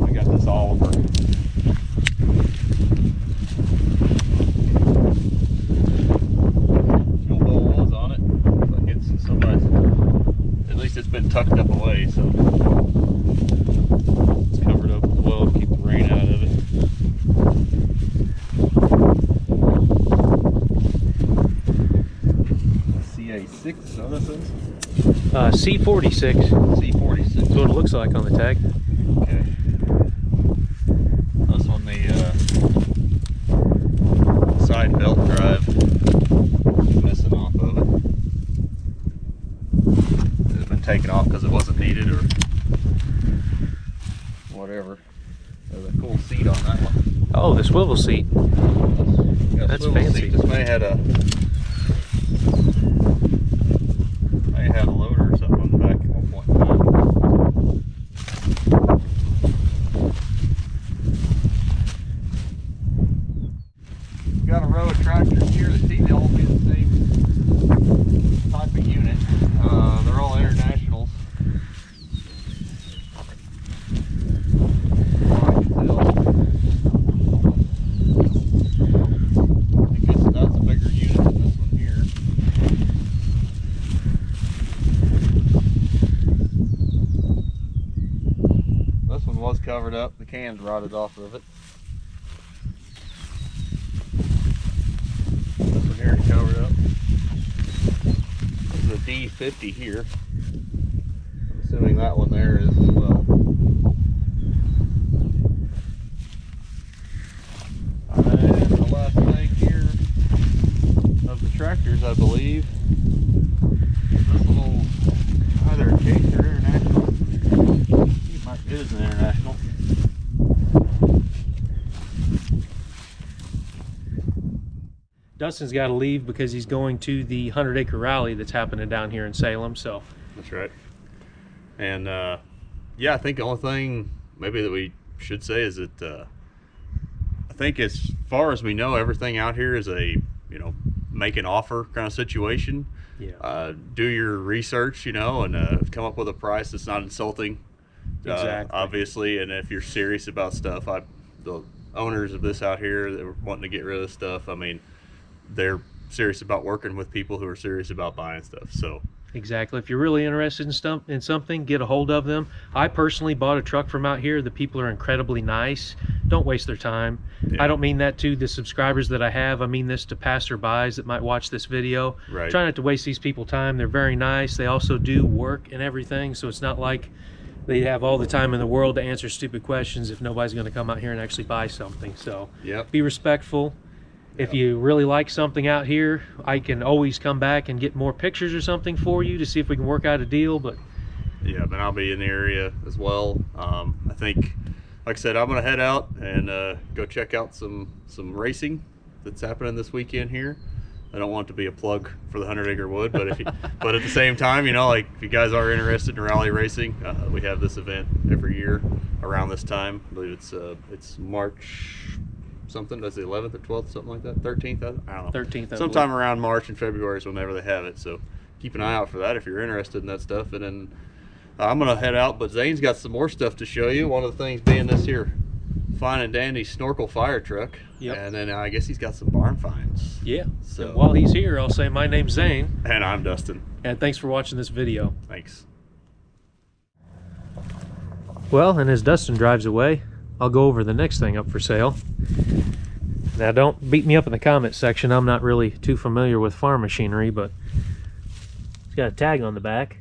We got this Oliver. No holes on it. Like it's somebody's. At least it's been tucked up away, so it's covered up well to keep the rain out of it. CA6, so this is C46 C46. is what it looks like on the tag. Okay. This one, the side belt drive is missing off of it. It's been taken off because it wasn't needed or whatever. There's a cool seat on that one. Oh, the swivel seat. Got a That's swivel fancy. seat. This may have had a loader or something on the back at one point in time. Got a row of tractors here that seem to all be the same type of unit. They're all internationals. All I can tell. I guess that's a bigger unit than this one here. This one was covered up, the cans rotted off of it. This one here is covered up. This is a D50 here. I'm assuming that one there is as well. And the last thing here of the tractors, I believe, is this little either a case or Dustin's got to leave because he's going to the 100-acre rally that's happening down here in Salem. So that's right. And yeah, I think the only thing maybe that we should say is that I think as far as we know, everything out here is a, you know, make an offer kind of situation. yeah, Do your research, you know, and come up with a price that's not insulting. Exactly. Obviously, and if you're serious about stuff, the owners of this out here that were wanting to get rid of stuff, I mean, they're serious about working with people who are serious about buying stuff. So exactly. If you're really interested in something, get a hold of them. I personally bought a truck from out here. The people are incredibly nice. Don't waste their time. Yeah. I don't mean that to the subscribers that I have. I mean this to passerbys that might watch this video. Right. Try not to waste these people time. They're very nice. They also do work and everything, so it's not like they have all the time in the world to answer stupid questions if nobody's going to come out here and actually buy something. So yep. be respectful. If you really like something out here, I can always come back and get more pictures or something for you to see if we can work out a deal. But yeah, but I'll be in the area as well. I think, like I said, I'm gonna head out and go check out some racing that's happening this weekend here. I don't want it to be a plug for the 100-acre wood, but but at the same time, you know, like if you guys are interested in rally racing, we have this event every year around this time. I believe it's March something. That's the 11th or 12th, something like that. 13th, I don't know. 13th. Sometime around March and February is whenever they have it. So keep an eye out for that if you're interested in that stuff. And then I'm gonna head out, but Zane's got some more stuff to show you. One of the things being this here fine and dandy snorkel fire truck. Yep. And then I guess he's got some barn finds. Yeah. So And while he's here, I'll say my name's Zane. And I'm Dustin. And thanks for watching this video. Thanks. Well, and as Dustin drives away, I'll go over the next thing up for sale. Now, don't beat me up in the comments section. I'm not really too familiar with farm machinery, but it's got a tag on the back.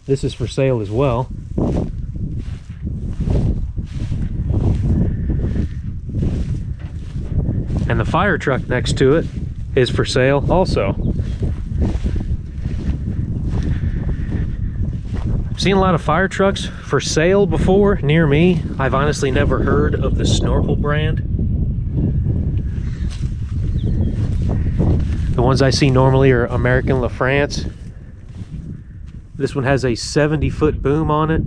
This is for sale as well. And the fire truck next to it is for sale also. I've seen a lot of fire trucks for sale before near me. I've honestly never heard of the Snorkel brand. The ones I see normally are American LaFrance. This one has a 70-foot boom on it.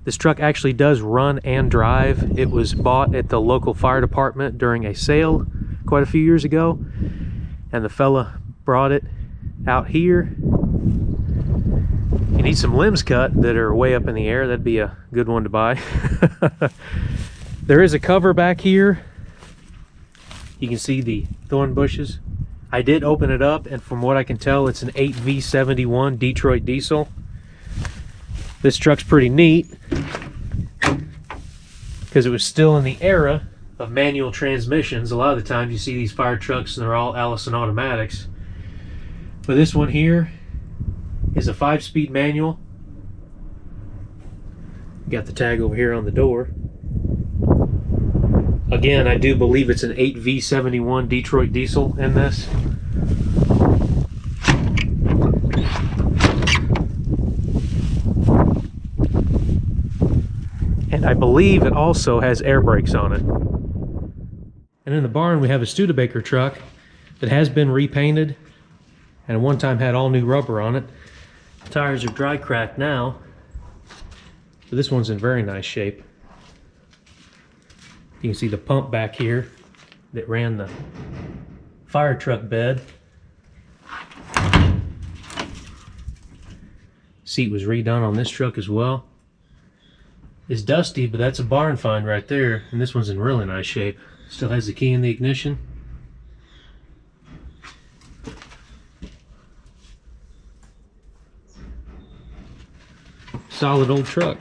This truck actually does run and drive. It was bought at the local fire department during a sale quite a few years ago, and the fella brought it out here. You need some limbs cut that are way up in the air. That'd be a good one to buy. There is a cover back here. You can see the thorn bushes. I did open it up, and from what I can tell, it's an 8V71 Detroit diesel. This truck's pretty neat because it was still in the era of manual transmissions. A lot of the times you see these fire trucks and they're all Allison automatics. But this one here is a 5-speed manual. Got the tag over here on the door. Again, I do believe it's an 8V71 Detroit diesel in this. And I believe it also has air brakes on it. And in the barn we have a Studebaker truck that has been repainted and at one time had all new rubber on it. The tires are dry cracked now, but this one's in very nice shape. You can see the pump back here that ran the fire truck bed. Seat was redone on this truck as well. It's dusty, but that's a barn find right there, and this one's in really nice shape. Still has the key in the ignition. Solid old truck.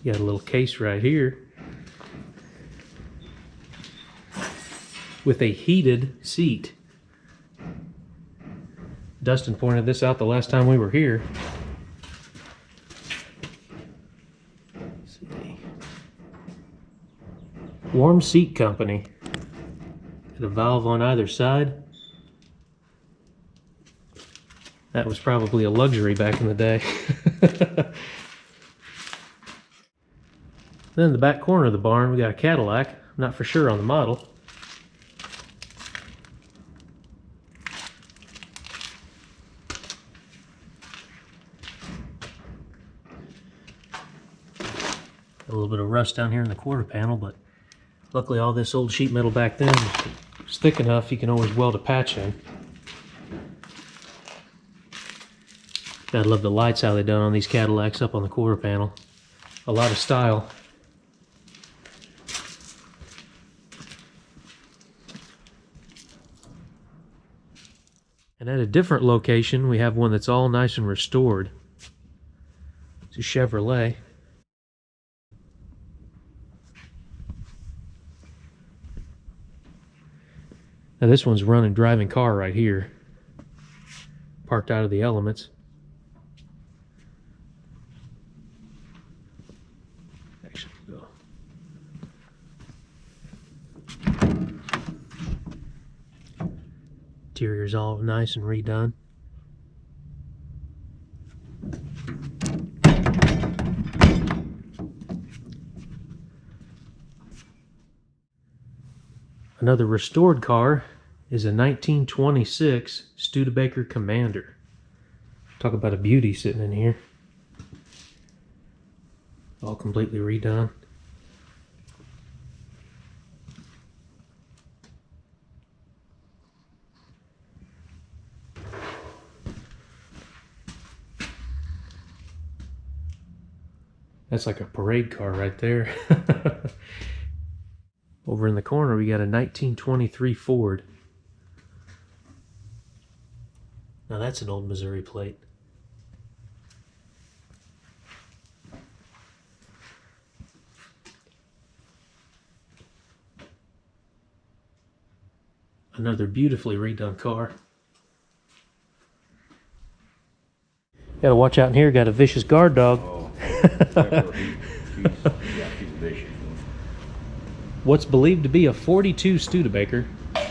You got a little case right here with a heated seat. Dustin pointed this out the last time we were here. Let's see. Warm Seat Company. Got a valve on either side. That was probably a luxury back in the day. Then in the back corner of the barn, we got a Cadillac. I'm not for sure on the model. A little bit of rust down here in the quarter panel, but luckily all this old sheet metal back then was thick enough you can always weld a patch in. Gotta love the lights, how they done on these Cadillacs up on the quarter panel. A lot of style. And at a different location, we have one that's all nice and restored. It's a Chevrolet. Now this one's running driving car right here. Parked out of the elements. Actually, go. Interior's all nice and redone. Another restored car is a 1926 Studebaker Commander. Talk about a beauty sitting in here. All completely redone. That's like a parade car right there. Over in the corner, we got a 1923 Ford. Now that's an old Missouri plate. Another beautifully redone car. Gotta watch out in here, got a vicious guard dog. Oh, he's vicious. What's believed to be a 42 Studebaker. I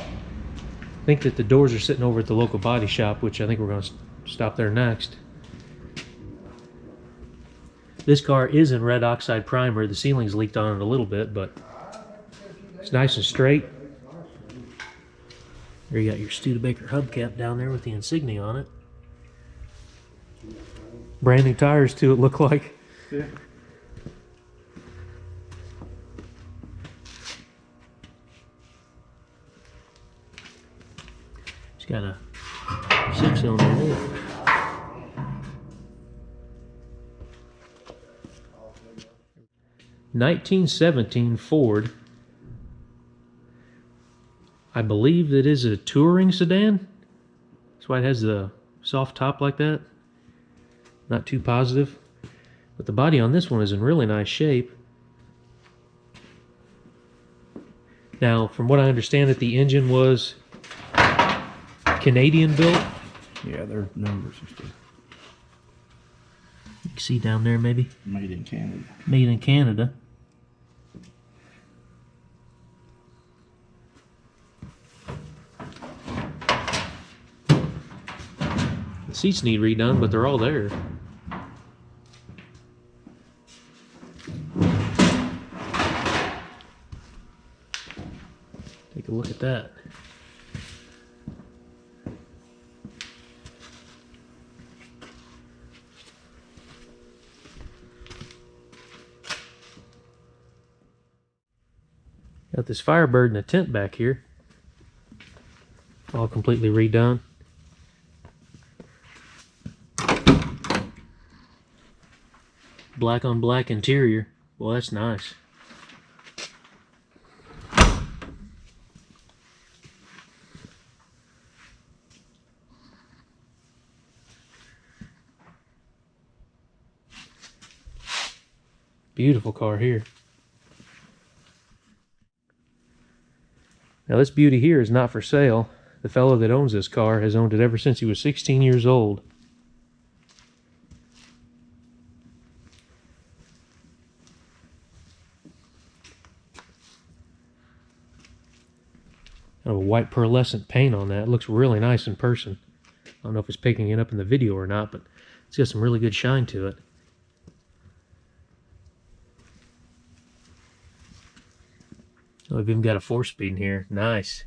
think that the doors are sitting over at the local body shop, which I think we're going to stop there next. This car is in red oxide primer. The ceiling's leaked on it a little bit, but it's nice and straight. There you got your Studebaker hubcap down there with the insignia on it. Brand new tires too, it looked like. Yeah. It's got a 6-cylinder in it. '17 Ford. I believe that is a touring sedan. That's why it has the soft top like that. Not too positive. But the body on this one is in really nice shape. Now, from what I understand, that the engine was Canadian built. Yeah, their numbers and stuff. You can see down there maybe. Made in Canada. Made in Canada. The seats need redone, but they're all there. Take a look at that. Got this Firebird in a tent back here. All completely redone. Black on black interior. Well, that's nice. Beautiful car here. Now this beauty here is not for sale. The fellow that owns this car has owned it ever since he was 16 years old. Kind of a white pearlescent paint on that. It looks really nice in person. I don't know if it's picking it up in the video or not, but it's got some really good shine to it. Oh, we've even got a 4-speed in here. Nice.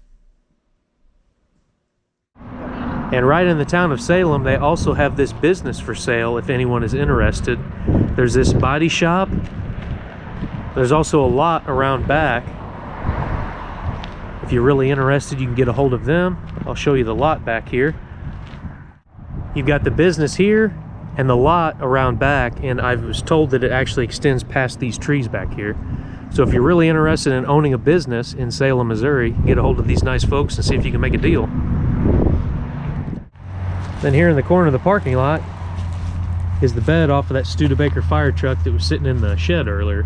And right in the town of Salem, they also have this business for sale if anyone is interested. There's this body shop. There's also a lot around back. If you're really interested, you can get a hold of them. I'll show you the lot back here. You've got the business here and the lot around back, and I was told that it actually extends past these trees back here. So if you're really interested in owning a business in Salem, Missouri, get a hold of these nice folks and see if you can make a deal. Then here in the corner of the parking lot is the bed off of that Studebaker fire truck that was sitting in the shed earlier.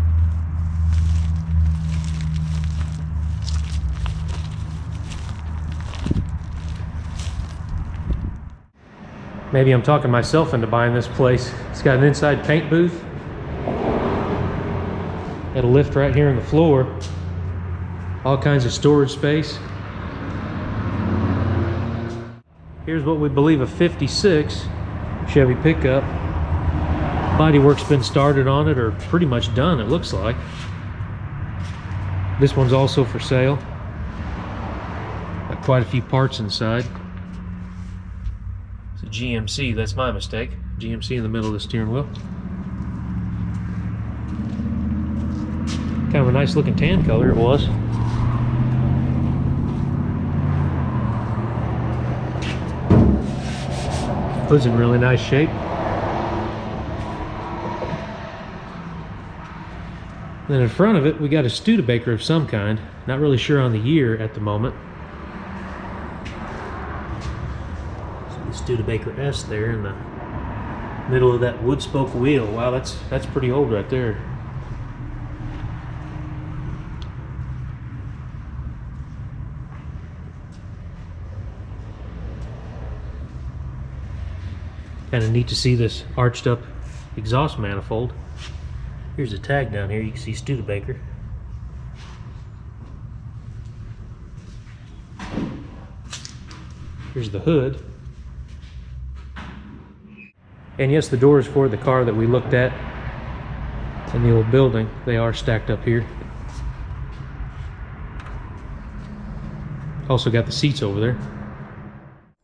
Maybe I'm talking myself into buying this place. It's got an inside paint booth. Got a lift right here in the floor. All kinds of storage space. Here's what we believe a 56 Chevy pickup. Bodywork's been started on it, or pretty much done, it looks like. This one's also for sale. Got quite a few parts inside. It's a GMC, that's my mistake. GMC in the middle of the steering wheel. Kind of a nice looking tan color it was. Hood's in really nice shape. Then in front of it, we got a Studebaker of some kind. Not really sure on the year at the moment. So the Studebaker S there in the middle of that wood spoke wheel. Wow, that's pretty old right there. Kind of neat to see this arched up exhaust manifold. Here's a tag down here, you can see Studebaker. Here's the hood. And yes, the doors for the car that we looked at in the old building, they are stacked up here. Also got the seats over there.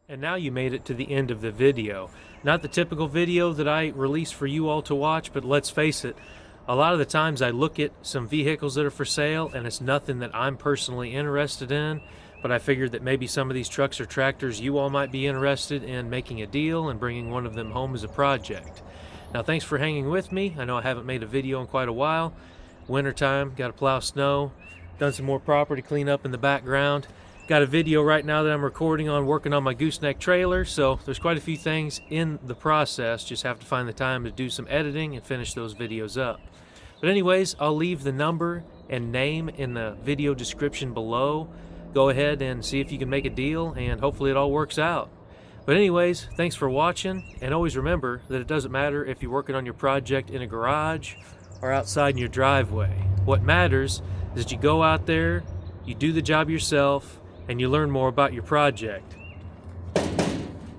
And now you made it to the end of the video. Not the typical video that I release for you all to watch, but let's face it, a lot of the times I look at some vehicles that are for sale and it's nothing that I'm personally interested in, but I figured that maybe some of these trucks or tractors you all might be interested in making a deal and bringing one of them home as a project. Now thanks for hanging with me. I know I haven't made a video in quite a while. Wintertime, got to plow snow, done some more property cleanup in the background. Got a video right now that I'm recording on working on my gooseneck trailer, so there's quite a few things in the process. Just have to find the time to do some editing and finish those videos up. But anyways, I'll leave the number and name in the video description below. Go ahead and see if you can make a deal, and hopefully it all works out. But anyways, thanks for watching, and always remember that it doesn't matter if you're working on your project in a garage or outside in your driveway. What matters is that you go out there, you do the job yourself, and you learn more about your project,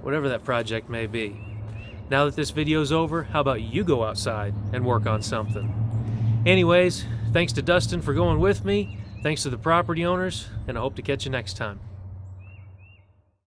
whatever that project may be. Now that this video's over, how about you go outside and work on something? Anyways, thanks to Dustin for going with me, thanks to the property owners, and I hope to catch you next time.